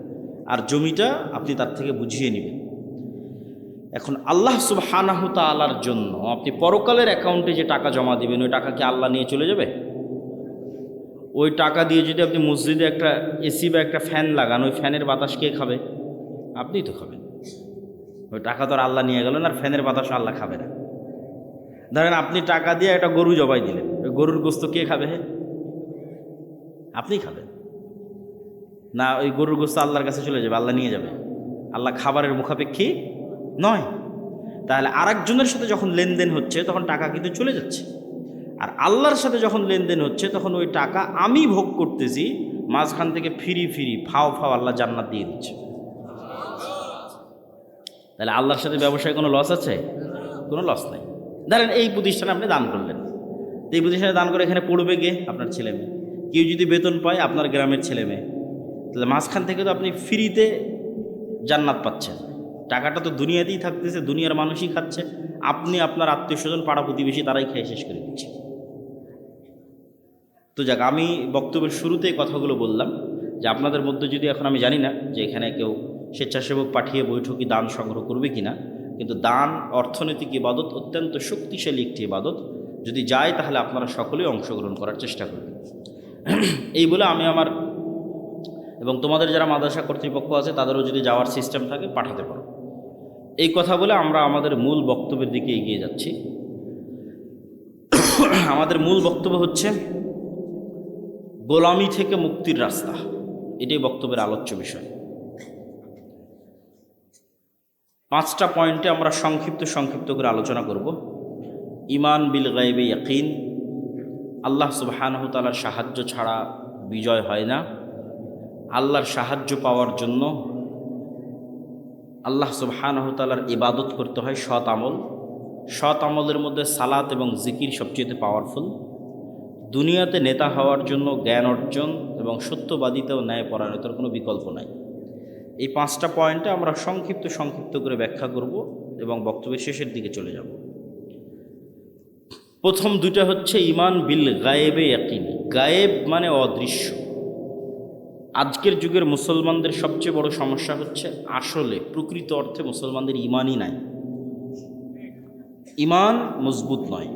আর জমিটা আপনি তার থেকে বুঝিয়ে নেবেন। এখন আল্লাহ সুবহানাহু তাআলার জন্য আপনি পরকালের অ্যাকাউন্টে যে টাকা জমা দিবেন, ওই টাকা কি আল্লাহ নিয়ে চলে যাবে? ওই টাকা দিয়ে যদি আপনি মসজিদে একটা এসি বা একটা ফ্যান লাগান, ওই ফ্যানের বাতাস কে খাবে? আপনিই তো খাবেন। ওই টাকা তো আর আল্লাহ নিয়ে গেল না, আর ফ্যানের বাতাস আল্লাহ খাবে না। ধরেন আপনি টাকা দিয়ে একটা গরু জবাই দিলেন, ওই গরুর গোস্ত কে খাবে? আপনিই খাবেন না? ওই গরুর গোস্ত আল্লাহর কাছে চলে যাবে, আল্লাহ নিয়ে যাবে? আল্লাহ খাবারের মুখাপেক্ষী নয়। তাহলে আরেকজনের সাথে যখন লেনদেন হচ্ছে তখন টাকা কিন্তু চলে যাচ্ছে, আর আল্লাহর সাথে যখন লেনদেন হচ্ছে তখন ওই টাকা আমি ভোগ করতেছি, মাঝখান থেকে ফিরি ফাও আল্লাহ জান্নাত দিয়ে দিচ্ছে। তাহলে আল্লাহর সাথে ব্যবসায় কোনো লস আছে? কোনো লস নেই। ধরেন এই প্রতিষ্ঠানে আপনি দান করলেন, এই প্রতিষ্ঠানে দান করে এখানে পড়বে গে আপনার ছেলে মেয়ে, কেউ যদি বেতন পায় আপনার গ্রামের ছেলে মেয়ে, তাহলে মাঝখান থেকে তো আপনি ফ্রিতে জান্নাত পাচ্ছেন। টাকাটা তো দুনিয়াতেই থাকতেছে, দুনিয়ার মানুষই খাচ্ছে, আপনি আপনার আত্মীয় স্বজন পাড়া প্রতিবেশী তারাই খেয়ে শেষ করে দিচ্ছে। তো যাক, আমি বক্তব্যের শুরুতেই কথাগুলো বললাম যে আপনাদের মধ্যে যদি, এখন আমি জানি না যে এখানে কেউ স্বেচ্ছাসেবক পাঠিয়ে বৈঠকি দান সংগ্রহ করবে কিনা, কিন্তু দান অর্থনৈতিক ইবাদত, অত্যন্ত শক্তিশালী একটি ইবাদত। যদি যায় তাহলে আপনারা সকলেই অংশগ্রহণ করার চেষ্টা করবেন। এই বলে আমি আমার এবং তোমাদের যারা মাদ্রাসা কর্তৃপক্ষ আছে তাদেরও যদি যাওয়ার সিস্টেম থাকে পাঠাতে পারো। এই কথা বলে আমরা আমাদের মূল বক্তব্যের দিকে এগিয়ে যাচ্ছি। আমাদের মূল বক্তব্য হচ্ছে গোলামি থেকে মুক্তির রাস্তা, এটাই বক্তব্যের আলোচ্য বিষয়। 5টা পয়েন্টে আমরা সংক্ষিপ্ত করে আলোচনা করব। ঈমান বিল গায়বে ইয়াকিন, আল্লাহ সুবহানাহু তাআলার সাহায্য ছাড়া বিজয় হয় না। আল্লাহর সাহায্য পাওয়ার জন্য আল্লাহ সুবহানাহু তাআলার ইবাদত করতে হয়, সৎ আমল। সৎ আমলের মধ্যে সালাত এবং জিকির সবচেয়ে পাওয়ারফুল। দুনিয়াতে নেতা হওয়ার জন্য জ্ঞান অর্জন এবং সত্যবাদিতা ও ন্যায়পরায়ণতার কোনো বিকল্প নাই। এই 5টা পয়েন্টে আমরা সংক্ষিপ্ত করে ব্যাখ্যা করব এবং বক্তব্যের শেষের দিকে চলে যাব। প্রথম দুইটা হচ্ছে ঈমান বিল গায়েবে ইয়াকিন। গায়েব মানে অদৃশ্য। আজকের যুগের মুসলমানদের সবচেয়ে বড় সমস্যা হচ্ছে আসলে প্রকৃত অর্থে মুসলমানদের ঈমানই নাই, ঈমান মজবুত নয়,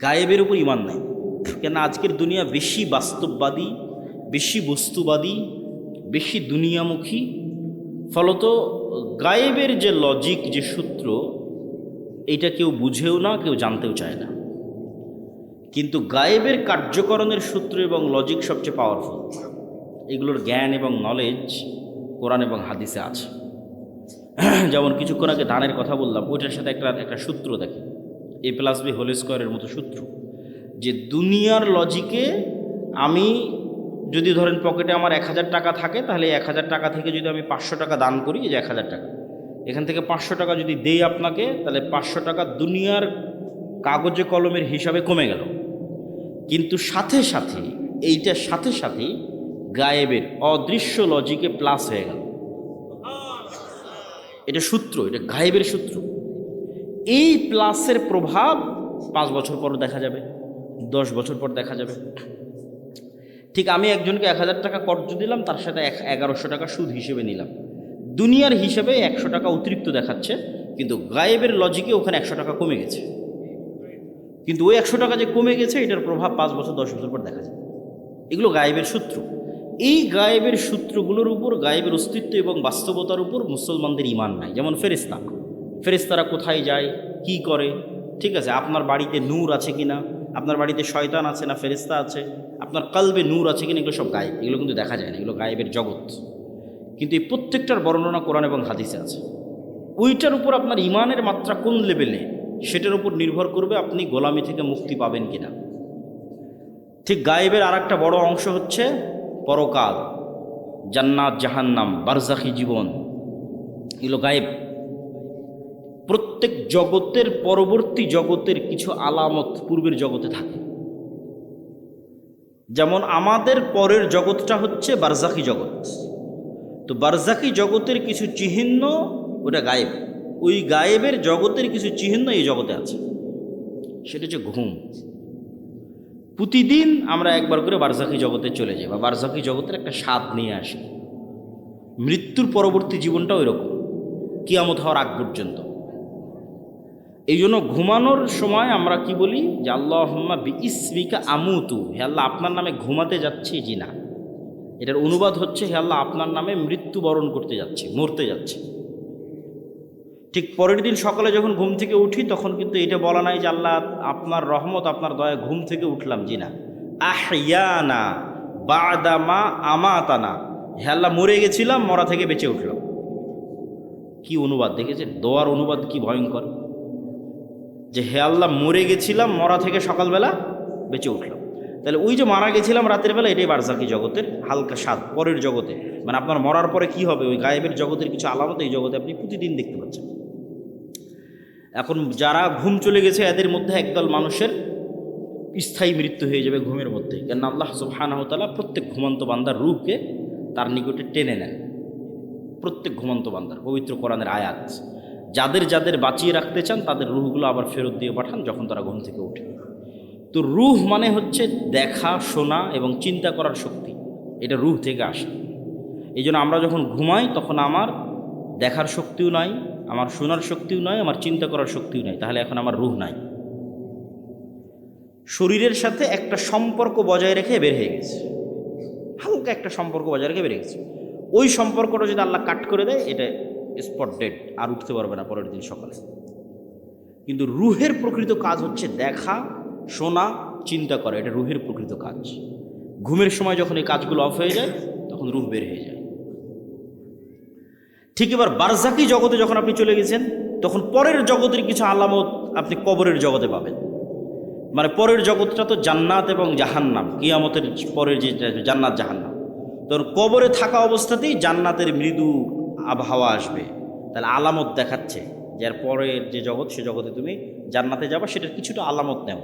গায়েবের উপর ঈমান নাই। কেন? আজকের দুনিয়া বেশি বাস্তববাদী, বেশি বস্তুবাদী, বেশি দুনিয়ামুখী, ফলত গায়েবের যে লজিক, যে সূত্র, এটা কেউ বুঝেও না, কেউ জানতেও চায় না। কিন্তু গায়েবের কার্যকরণের সূত্র এবং লজিক সবচেয়ে পাওয়ারফুল। এগুলোর জ্ঞান এবং নলেজ কোরআন এবং হাদিসে আছে। যেমন কিছুক্ষণ আগে দানের কথা বললাম, ওইটার সাথে একটা সূত্র দেখে, A+B² মতো সূত্র, যে দুনিয়ার লজিকে আমি যদি ধরেন পকেটে আমার 1000 টাকা থাকে, তাহলে 1000 টাকা থেকে যদি আমি 500 টাকা দান করি, এই যে 1000 টাকা, এখান থেকে 500 টাকা যদি দেই আপনাকে, তাহলে 500 টাকা দুনিয়ার কাগজে কলমের হিসাবে কমে গেল। কিন্তু সাথে সাথে এইটার সাথে সাথে গায়েবের অদৃশ্য লজিকে প্লাস হয়ে গেল। এটা সূত্র, এটা গায়েবের সূত্র। এই প্লাসের প্রভাব 5 বছর পর দেখা যাবে, 10 বছর পর দেখা যাবে। ঠিক আমি একজনকে 1000 টাকা কর্জ দিলাম, তার সাথে 1100 টাকা সুদ হিসেবে নিলাম। দুনিয়ার হিসেবে 100 টাকা অতিরিক্ত দেখাচ্ছে, কিন্তু গায়েবের লজিকে ওখানে 100 টাকা কমে গেছে। কিন্তু ওই 100 টাকা যে কমে গেছে, এটার প্রভাব 5 বছর 10 বছর পর দেখা যায়। এগুলো গায়েবের সূত্র। এই গায়েবের সূত্রগুলোর উপর, গায়েবের অস্তিত্ব এবং বাস্তবতার উপর মুসলমানদের ঈমান নাই। যেমন ফেরেশতারা কোথায় যায়, কি করে, ঠিক আছে, আপনার বাড়িতে নূর আছে কিনা, আপনার বাড়িতে শয়তান আছে না ফেরেশতা আছে, আপনার কলবে নূর আছে কিনা, এগুলো সব গায়েব। এগুলো কিন্তু দেখা যায় না, এগুলো গায়েবের জগৎ। কিন্তু এই প্রত্যেকটার বর্ণনা কোরআন এবং হাদিসে আছে। ওইটার উপর আপনার ঈমানের মাত্রা কোন লেভেলে, সেটার উপর নির্ভর করবে আপনি গোলামি থেকে মুক্তি পাবেন কিনা। ঠিক গায়েবের আর একটা বড় অংশ হচ্ছে পরকাল, জান্নাত, জাহান্নাম, বারজাখি জীবন। এগুলো গায়েব। প্রত্যেক জগতের পরবর্তী জগতের কিছু আলামত পূর্বের জগতে থাকে। যেমন আমাদের পরের জগৎটা হচ্ছে বারজাখি জগৎ। তো বারজাখি জগতের কিছু চিহ্ন, ওটা গায়েব। ওই গায়েবের জগতের কিছু চিহ্ন এই জগতে আছে। সেটা হচ্ছে ঘুম। প্রতিদিন আমরা একবার করে বারজাখি জগতে চলে যাই, বা বারজাখি জগতের একটা স্বাদ নিয়ে আসি। মৃত্যুর পরবর্তী জীবনটা ওই রকম, কিয়ামত হওয়ার আগ পর্যন্ত। এই জন্য ঘুমানোর সময় আমরা কি বলি, যে আল্লাহুম্মা বিইসমিকা আমুতু, হে আল্লাহ আপনার নামে ঘুমাতে যাচ্ছি। জি না, এটার অনুবাদ হচ্ছে, হে আল্লাহ আপনার নামে মৃত্যুবরণ করতে যাচ্ছি, মরতে যাচ্ছি। ঠিক পরের দিন সকালে যখন ঘুম থেকে উঠি, তখন কিন্তু এটা বলা নাই যে আল্লাহ আপনার রহমত, আপনার দয়া, ঘুম থেকে উঠলাম। জি না, আহইয়ানা বাদা মা আমাতানা, হে আল্লাহ মরে গেছিলাম, মরা থেকে বেঁচে উঠলাম। কি অনুবাদ দেখেছেন? দোয়ার অনুবাদ কি ভয়ঙ্কর, যে হে আল্লাহ মরে গেছিলাম, মরা থেকে সকালবেলা বেঁচে উঠলাম। তাহলে ওই যে মারা গেছিলাম রাতের বেলা, এটাই বারজাখি জগতের হালকা স্বাদ পরের জগতে। মানে আপনার মরার পরে কি হবে, ওই গায়েবের জগতের কিছু আলামত এই জগতে আপনি প্রতিদিন দেখতে পাচ্ছেন। এখন যারা ঘুম চলে গেছে, এদের মধ্যে একদল মানুষের স্থায়ী মৃত্যু হয়ে যাবে ঘুমের মধ্যে। কারণ আল্লাহ সুবহানাহু ওয়া তাআলা প্রত্যেক ঘুমন্ত বান্দার রূহকে তার নিকটে টেনে নেন। প্রত্যেক ঘুমন্ত বান্দার, পবিত্র কোরআনের আয়াত। যাদের যাদের বাঁচিয়ে রাখতে চান, তাদের রূহগুলো আবার ফেরত দিয়ে পাঠান যখন তারা ঘুম থেকে ওঠে। তো রূহ মানে হচ্ছে দেখা, শোনা এবং চিন্তা করার শক্তি। এটা রূহ থেকে আসে। এই জন্য আমরা যখন ঘুমাই, তখন আমার দেখার শক্তিও নাই, আমার শোনার শক্তিও নাই, আমার চিন্তা করার শক্তিও নাই। তাহলে এখন আমার রূহ নাই। শরীরের সাথে একটা সম্পর্ক বজায় রেখে বের হয়ে গেছে, হালকা একটা সম্পর্ক বজায় রেখে বের গেছে। ওই সম্পর্কটা যদি আল্লাহ কাট করে দেয়, এটা স্পট ডেড, আর উঠতে পারবে না পরের দিন সকালে। কিন্তু রুহের প্রকৃত কাজ হচ্ছে দেখা, শোনা, চিন্তা করা। এটা রুহের প্রকৃত কাজ। ঘুমের সময় যখন এই কাজগুলো অফ হয়ে যায়, তখন রুহ বের হয়ে যায়। ঠিক এবার বারজাকি জগতে যখন আপনি চলে গেছেন, তখন পরের জগতের কিছু আলামত আপনি কবরের জগতে পাবেন। মানে পরের জগৎটা তো জান্নাত এবং জাহান্নাম, কিয়ামতের পরের যে জান্নাত জাহান্নাম। তখন কবরে থাকা অবস্থাতেই জান্নাতের মৃদু আবহাওয়া আসবে, তাহলে আলামত দেখাচ্ছে যে এর পরের যে জগৎ, সে জগতে তুমি জান্নাতে যাবা, সেটার কিছুটা আলামত নেও।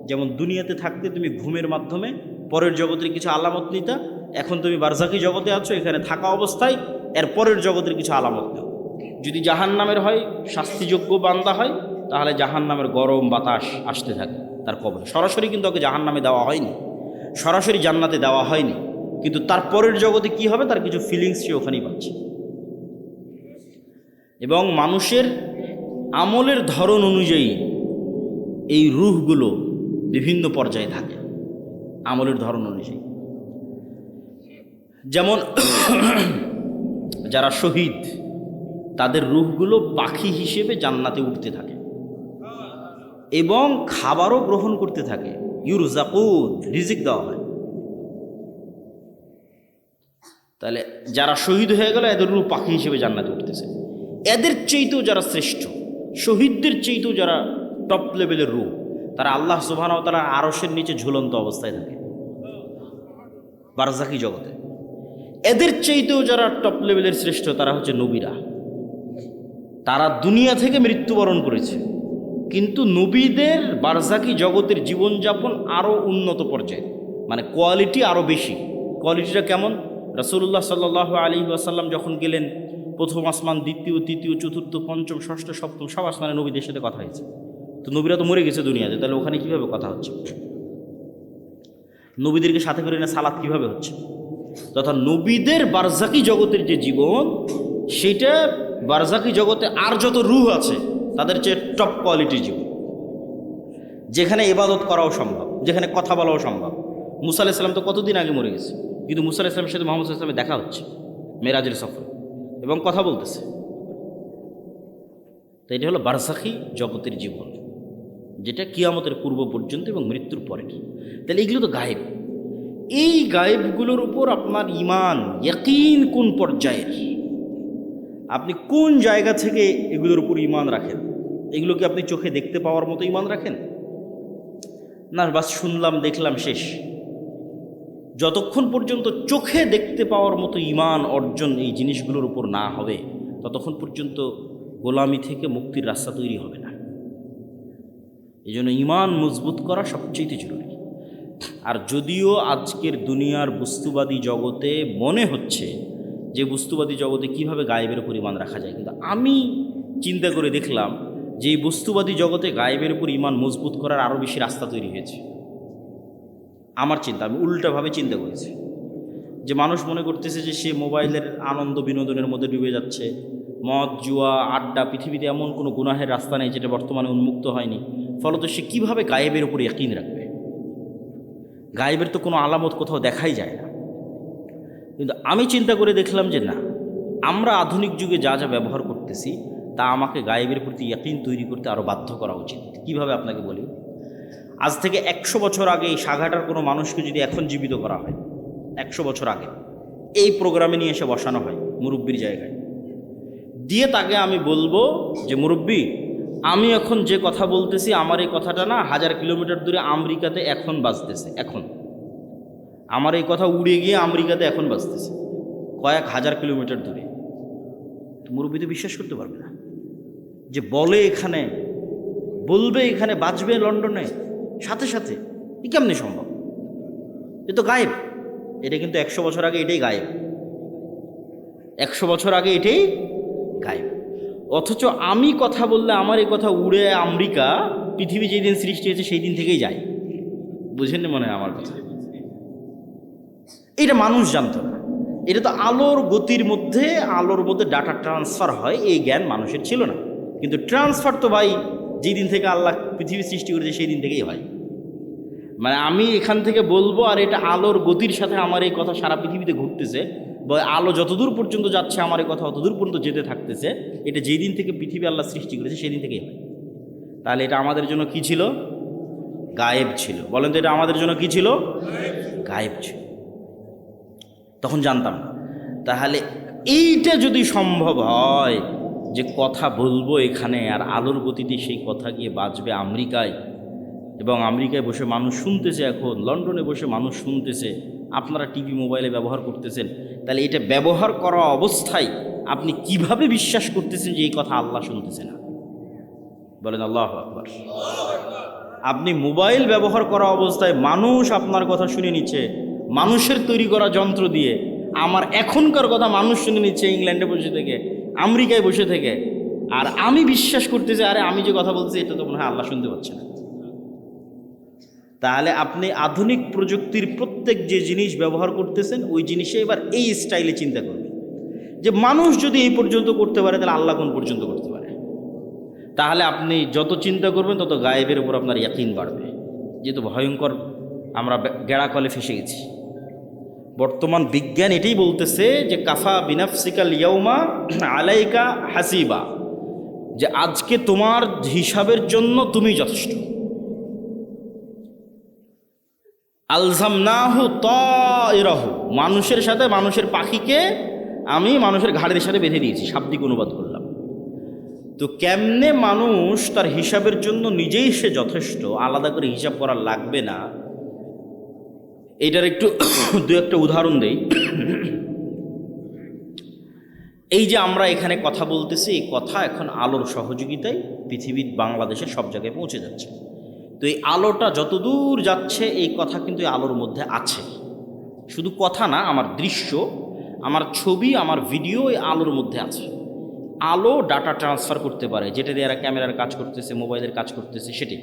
যেমন দুনিয়াতে থাকতে তুমি ঘুমের মাধ্যমে পরের জগতের কিছু আলামত নিতা, এখন তুমি বারজাকি জগতে আছো, এখানে থাকা অবস্থায় এর পরের জগতের কিছু আলামত নেও। যদি জাহান্নামের হয়, শাস্তিযোগ্য বান্দা হয়, তাহলে জাহান্নামের গরম বাতাস আসতে থাকে তার কবরে। সরাসরি কিন্তু ওকে জাহান্নামে দেওয়া হয়নি, সরাসরি জান্নাতে দেওয়া হয়নি, কিন্তু তার পরের জগতে কি হবে, তার কিছু ফিলিংস সে ওখানেই পাচ্ছে। এবং মানুষের আমলের ধরন অনুযায়ী এই রূহগুলো বিভিন্ন পর্যায়ে থাকে, আমলের ধরন অনুযায়ী। যেমন যারা শহীদ, তাদের রূহগুলো পাখি হিসেবে জান্নাতে উঠতে থাকে এবং খাবারও গ্রহণ করতে থাকে। ইউরজাকুন, রিজিক দেওয়া হয়। তাহলে যারা শহীদ হয়ে গেল এদের রূহ পাখি হিসেবে জান্নাতে উঠতেছে। এদের চেয়েতেও যারা শ্রেষ্ঠ, শহীদদের চেয়েতেও যারা টপ লেভেলের রূহ, তারা আল্লাহ সুবহানাহু ওয়া তাআলার আরশের নিচে ঝুলন্ত অবস্থায় থাকে বারজাখী জগতে। এদের চাইতেও যারা টপ লেভেলের শ্রেষ্ঠ তারা হচ্ছে নবীরা। তারা দুনিয়া থেকে মৃত্যুবরণ করেছে, কিন্তু নবীদের বারজাখী জগতের জীবনযাপন আরও উন্নত পর্যায়ে, মানে কোয়ালিটি আরও বেশি। কোয়ালিটিটা কেমন? রাসূলুল্লাহ সাল্লাল্লাহু আলাইহি ওয়াসাল্লাম যখন গেলেন, প্রথম আসমান, দ্বিতীয়, তৃতীয়, চতুর্থ, পঞ্চম, ষষ্ঠ, সপ্তম সব আসমানে নবীদের সাথে কথা হয়েছে। তো নবীরা তো মরে গেছে দুনিয়াতে, তাহলে ওখানে কীভাবে কথা হচ্ছে? নবীদেরকে সাথে করে না সালাত কীভাবে হচ্ছে? তথা নবীদের বারজাখী জগতের যে জীবন, সেটা বারজাখী জগতে আর যত রূহ আছে তাদের চেয়ে টপ কোয়ালিটির জীবন, যেখানে ইবাদত করাও সম্ভব, যেখানে কথা বলাও সম্ভব। মুসা আলাইহিস সালাম তো কতদিন আগে মরে গেছে, কিন্তু মুসা আলাইহিস সালামের সাথে মুহাম্মদ সাল্লাল্লাহু আলাইহি ওয়াসাল্লামের দেখা হচ্ছে মেরাজের সফরে এবং কথা বলতেছে। তো এটা হলো বারজাখী জগতের জীবন, যেটা কিয়ামতের পূর্ব পর্যন্ত এবং মৃত্যুর পরে। তাহলে এগুলো তো গায়েব। এই গায়েবগুলোর উপর আপনার ঈমান, ইয়াকিন কোন পর্যায়ের, আপনি কোন জায়গা থেকে এগুলোর উপর ঈমান রাখেন? এগুলো কি আপনি চোখে দেখতে পাওয়ার মতো ঈমান রাখেন? না বাস শুনলাম দেখলাম শেষ। যতক্ষণ পর্যন্ত চোখে দেখতে পাওয়ার মতো ঈমান অর্জন এই জিনিসগুলোর উপর না হবে, ততক্ষণ পর্যন্ত গোলামি থেকে মুক্তির রাস্তা তৈরি হবে না। এই জন্য ঈমান মজবুত করা সবচেয়ে জরুরি। আর যদিও আজকের দুনিয়ার বস্তুবাদী জগতে মনে হচ্ছে যে বস্তুবাদী জগতে কিভাবে গায়েবের উপর ঈমান রাখা যায়, কিন্তু আমি চিন্তা করে দেখলাম যে এই বস্তুবাদী জগতে গায়েবের উপর ঈমান মজবুত করার আরও বেশি রাস্তা তৈরি হয়েছে। আমার চিন্তা, আমি উল্টাভাবে চিন্তা করেছি যে মানুষ মনে করতেছে যে সে মোবাইলের আনন্দ বিনোদনের মধ্যে ডুবে যাচ্ছে, মদ, জুয়া, আড্ডা, পৃথিবীতে এমন কোনো গুনাহের রাস্তা নেই যেটা বর্তমানে উন্মুক্ত হয়নি। ফলত সে কীভাবে গায়েবের উপর ইয়াকিন রাখবে? গায়েবের তো কোনো আলামত কোথাও দেখাই যায় না। কিন্তু আমি চিন্তা করে দেখলাম যে না, আমরা আধুনিক যুগে যা যা ব্যবহার করতেছি তা আমাকে গায়েবের প্রতি ইয়াকিন তৈরি করতে আরও বাধ্য করা উচিত। কিভাবে আপনাকে বলি, আজ থেকে 100 বছর আগে এই সাঘাটার কোনো মানুষকে যদি এখন জীবিত করা হয়, 100 বছর আগে এই প্রোগ্রামে নিয়ে এসে বসানো হয় মুরব্বির জায়গায়, দিয়ে তাকে আমি বলবো যে মুরব্বি, আমি এখন যে কথা বলতেছি আমার এই কথাটা না 1000 কিলোমিটার দূরে আমেরিকাতে এখন বাজতেছে, এখন আমার এই কথা উড়ে গিয়ে আমেরিকাতে এখন বাজতেছে, কয়েক হাজার কিলোমিটার দূরে। মুরব্বি তো বিশ্বাস করতে পারবে না যে বলে এখানে বলবে এখানে বাজবে লন্ডনে সাথে সাথে, এ কেমনে সম্ভব? এ তো গায়েব। এটা কিন্তু 100 বছর আগে এটাই গায়েব, 100 বছর আগে এটাই গায়েব। অথচ আমি কথা বললে আমার এই কথা উড়ে আমেরিকা, পৃথিবী যেই দিন সৃষ্টি হয়েছে সেই দিন থেকেই যায়। বুঝেন না মনে হয় আমার কথা? এটা মানুষ জানতো না। এটা তো আলোর গতির মধ্যে, আলোর মধ্যে ডাটা ট্রান্সফার হয়, এই জ্ঞান মানুষের ছিল না। কিন্তু ট্রান্সফার তো ভাই যেই দিন থেকে আল্লাহ পৃথিবী সৃষ্টি করেছে সেই দিন থেকেই হয়। মানে আমি এখান থেকে বলবো আর এটা আলোর গতির সাথে আমার এই কথা সারা পৃথিবীতে ঘুরতেছে, বা আলো যতদূর পর্যন্ত যাচ্ছে আমার এই কথা অতদূর পর্যন্ত যেতে থাকতেছে। এটা যেই দিন থেকে পৃথিবী আল্লাহ সৃষ্টি করেছে সেই দিন থেকেই হয়। তাহলে এটা আমাদের জন্য কি ছিল? গায়েব ছিল। বলেন তো এটা আমাদের জন্য কি ছিল? গায়েব ছিল। তখন জানতাম না। তাহলে এইটা যদি সম্ভব হয় যে কথা বলবো এখানে আর আলোর গতিতে সেই কথা গিয়ে বাজবে আমেরিকায়, এবং আমেরিকায় বসে মানুষ শুনতেছে, এখন লন্ডনে বসে মানুষ শুনতেছে, আপনারা টিভি মোবাইলে ব্যবহার করতেছেন, তাহলে এটা ব্যবহার করা অবস্থায় আপনি কিভাবে বিশ্বাস করতেছেন যে এই কথা আল্লাহ শুনতেছে না? বলেন আল্লাহু আকবার। আপনি মোবাইল ব্যবহার করা অবস্থায় মানুষ আপনার কথা শুনে নিচ্ছে মানুষের তৈরি করা যন্ত্র দিয়ে, আমার এখনকার কথা মানুষ শুনে নিচ্ছে ইংল্যান্ডে বসে থেকে, আমেরিকায় বসে থেকে, আর আমি বিশ্বাস করতেছি আরে আমি যে কথা বলছি এটা তো মনে হয় আল্লাহ শুনতে পাচ্ছে না। তাহলে আপনি আধুনিক প্রযুক্তির প্রত্যেক যে জিনিস ব্যবহার করতেছেন ওই জিনিসে এবার এই স্টাইলে চিন্তা করবেন যে মানুষ যদি এই পর্যন্ত করতে পারে তাহলে আল্লাহ কোন পর্যন্ত করতে পারে। তাহলে আপনি যত চিন্তা করবেন তত গায়েবের উপর আপনার ইয়াকিন বাড়বে। যেহেতু ভয়ঙ্কর আমরা গেড়া কলে ফেসে গেছি, বর্তমান বিজ্ঞান এটাই বলতেছে যে কাফা বিনাফসিকাল ইয়াউমা আলাইকা হাসিবা, যে আজকে তোমার হিসাবের জন্য তুমি যথেষ্ট। আলজামনাহু তায়রাহু, মানুষের সাথে মানুষের পাখিকে আমি মানুষের ঘাড়ের সাথে বেঁধে দিয়েছি, শাব্দিক অনুবাদ করলাম। তো কেমনে মানুষ তার হিসাবের জন্য নিজেই সে যথেষ্ট, আলাদা করে হিসাব করা লাগবে না, এইটার একটু দু একটা উদাহরণ দেই। এই যে আমরা এখানে কথা বলতেছি, এই কথা এখন আলোর সহযোগিতায় পৃথিবীর বাংলাদেশের সব জায়গায় পৌঁছে যাচ্ছে। তো এই আলোটা যতদূর যাচ্ছে এই কথা কিন্তু এই আলোর মধ্যে আছে। শুধু কথা না, আমার দৃশ্য, আমার ছবি, আমার ভিডিও এই আলোর মধ্যে আছে। আলো ডাটা ট্রান্সফার করতে পারে, যেটা দিয়ে এরা ক্যামেরার কাজ করতেছে, মোবাইলের কাজ করতেছে, সেটাই।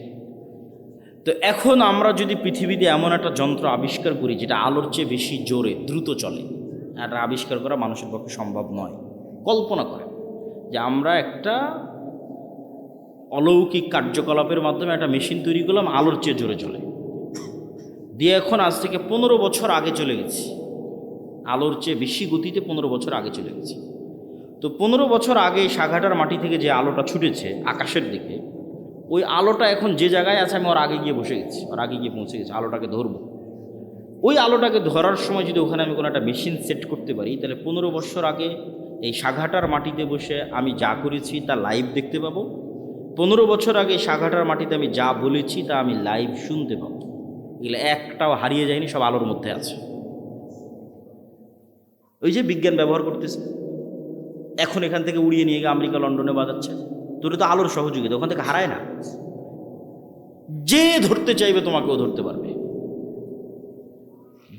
তো এখন আমরা যদি পৃথিবীতে এমন একটা যন্ত্র আবিষ্কার করি যেটা আলোর চেয়ে বেশি জোরে দ্রুত চলে, এটা আবিষ্কার করা মানুষের পক্ষে সম্ভব নয়। কল্পনা করে যে আমরা একটা অলৌকিক কার্যকলাপের মাধ্যমে একটা মেশিন তৈরি করলাম আলোর চেয়ে জোরে চলে, দিয়ে এখন আজ থেকে 15 বছর আগে চলে গেছি, আলোর চেয়ে বেশি গতিতে 15 বছর আগে চলে গেছি। তো 15 বছর আগে সাঘাটার মাটি থেকে যে আলোটা ছুটেছে আকাশের দিকে, ওই আলোটা এখন যে জায়গায় আছে আমি ওর আগে গিয়ে বসে গেছি, ওর আগে গিয়ে পৌঁছে গেছি, আলোটাকে ধরবো। ওই আলোটাকে ধরার সময় যদি ওখানে আমি কোনো একটা মেশিন সেট করতে পারি, তাহলে 15 বছর আগে এই সাঘাটার মাটিতে বসে আমি যা করেছি তা লাইভ দেখতে পাবো। 15 বছর আগে সাঘাটার মাটিতে আমি যা বলেছি তা আমি লাইভ শুনতে পাবো। এগুলো একটাও হারিয়ে যায়নি, সব আলোর মধ্যে আছে। ওই যে বিজ্ঞান ব্যবহার করতেছে, এখন এখান থেকে উড়িয়ে নিয়ে গিয়ে আমেরিকা লন্ডনে বাজাচ্ছে, তোর তো আলোর সহযোগিতা, ওখান থেকে হারায় না। যে ধরতে চাইবে তোমাকেও ধরতে পারবে।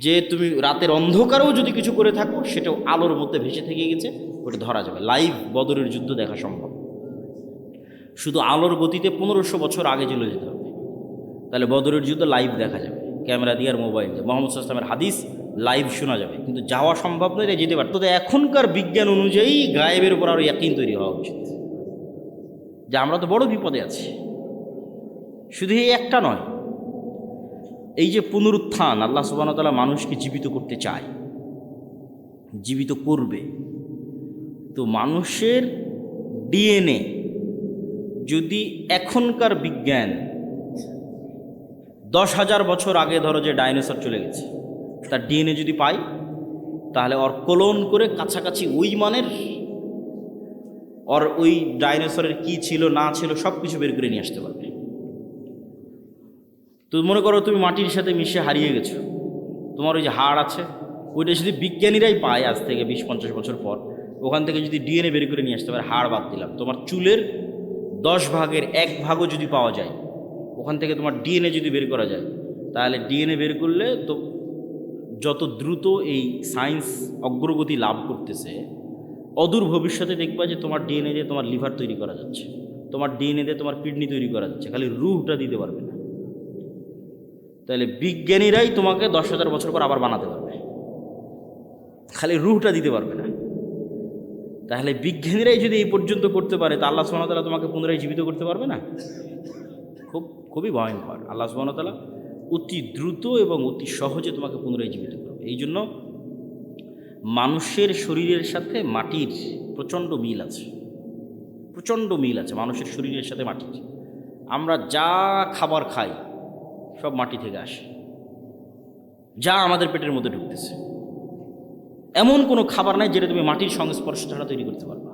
যে তুমি রাতের অন্ধকারেও যদি কিছু করে থাকো সেটাও আলোর মধ্যে ভেসে থেকে গেছে, ওটা ধরা যাবে। লাইভ বদরের যুদ্ধ দেখা সম্ভব। শুধু আলোর গতিতে 1500 বছর আগে চলে যেতে হবে, তাহলে বদরের যুদ্ধ লাইভ দেখা যাবে, ক্যামেরা দিয়ে আর মোবাইল দিয়ে। মোহাম্মদ সাল্লাল্লাহু আলাইহি ওয়াসাল্লামের হাদিস লাইভ শোনা যাবে, কিন্তু যাওয়া সম্ভব নয়, যেতে পারত। তো এখনকার বিজ্ঞান অনুযায়ী গায়েবের উপর আরও ইয়াকিন তৈরি হওয়া উচিত যে আমরা তো বড় বিপদে আছি। শুধু এই একটা নয়, এই যে পুনরুত্থান, আল্লাহ সুবহানাহু ওয়া তাআলা মানুষকে জীবিত করতে চায়, জীবিত করবে। তো মানুষের ডিএনএ যদি এখনকার বিজ্ঞান 10,000 বছর আগে ধরো যে ডাইনোসর চলে গেছে, তার ডিএনএ যদি পাই, তাহলে ওর ক্লোন করে কাছাকাছি ওই মানের, ওর ওই ডাইনোসরের কি ছিল না ছিল সব কিছু বের করে নিয়ে আসতে পারবে। তো মনে করো তুমি মাটির সাথে মিশে হারিয়ে গেছো, তোমার ওই যে হাড় আছে, ওইটা যদি বিজ্ঞানীরাই পায় আজ থেকে 20-50 বছর পর, ওখান থেকে যদি ডিএনএ বের করে নিয়ে আসতে পারে, হাড় বাদ দিলাম, তোমার চুলের 10 ভাগের 1 ভাগও যদি পাওয়া যায়, ওখান থেকে তোমার ডিএনএ যদি বের করা যায়, তাহলে ডিএনএ বের করলে তো যত দ্রুত এই সায়েন্স অগ্রগতি লাভ করতেছে, অদূর ভবিষ্যতে দেখবা যে তোমার ডিএনএ দিয়ে তোমার লিভার তৈরি করা যাচ্ছে, তোমার ডিএনএ দিয়ে তোমার কিডনি তৈরি করা যাচ্ছে, খালি রুহটা দিতে পারবে না। তাহলে বিজ্ঞানীরাই তোমাকে 10,000 বছর পর আবার বানাতে পারবে, খালি রুহটা দিতে পারবে না। তাহলে বিজ্ঞানীরাই যদি এই পর্যন্ত করতে পারে, তা আল্লাহ সুবহানাহু ওয়া তাআলা তোমাকে পুনরায় জীবিত করতে পারবে না? খুবই ভয়ঙ্কর। আল্লাহ সুবহানাহু ওয়া তাআলা অতি দ্রুত এবং অতি সহজে তোমাকে পুনরায় জীবিত করবে। এই জন্য মানুষের শরীরের সাথে মাটির প্রচণ্ড মিল আছে, প্রচণ্ড মিল আছে মানুষের শরীরের সাথে মাটির। আমরা যা খাবার খাই সব মাটি থেকে আসে, যা আমাদের পেটের মধ্যে ঢুকতেছে, এমন কোনো খাবার নাই যেটা তুমি মাটির সংস্পর্শ ছাড়া তৈরি করতে পারবা,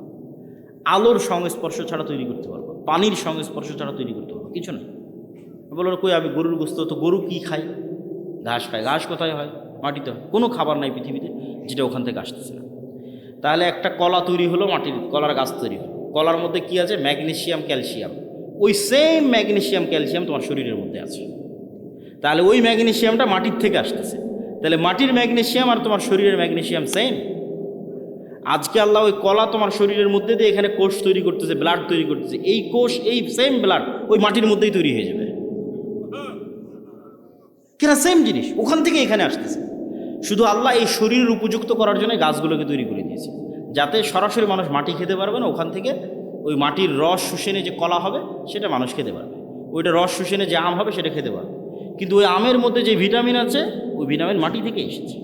আলোর সংস্পর্শ ছাড়া তৈরি করতে পারবা, পানির সংস্পর্শ ছাড়া তৈরি করতে পারবা, কিছু নেই। বলো কই আমি গরুর গোস্ত, তো গরু কি খায়? ঘাস খায়। ঘাস কোথায় হয়? মাটিতে হয়। কোনো খাবার নাই পৃথিবীতে যেটা ওখান থেকে আসতেছে না। তাহলে একটা কলা তৈরি হলো, মাটির কলার গাছ তৈরি হলো, কলার মধ্যে কি আছে? Magnesium, calcium. ওই সেম ম্যাগনেসিয়াম ক্যালসিয়াম তোমার শরীরের মধ্যে আছে। তাহলে ওই ম্যাগনেসিয়ামটা মাটির থেকে আসতেছে, তাহলে মাটির ম্যাগনেসিয়াম আর তোমার শরীরের ম্যাগনেসিয়াম সেম। আজকে আল্লাহ ওই কলা তোমার শরীরের মধ্যে দিয়ে এখানে কোষ তৈরি করতেছে, ব্লাড তৈরি করতেছে, এই কোষ এই সেম ব্লাড ওই মাটির মধ্যেই তৈরি হয়ে যাবে, কিনা সেম জিনিস ওখান থেকে এখানে আসতেছে। শুধু আল্লাহ এই শরীরের উপযুক্ত করার জন্য গাছগুলোকে তৈরি করে দিয়েছে, যাতে সরাসরি মানুষ মাটি খেতে পারবে না, ওখান থেকে ওই মাটির রস শুষেনে যে কলা হবে সেটা মানুষ খেতে পারবে, ওইটা রস শুষেনে যে আম হবে সেটা খেতে পারবে। কিন্তু ওই আমের মধ্যে যে ভিটামিন আছে ওই ভিটামিন মাটি থেকে এসেছে,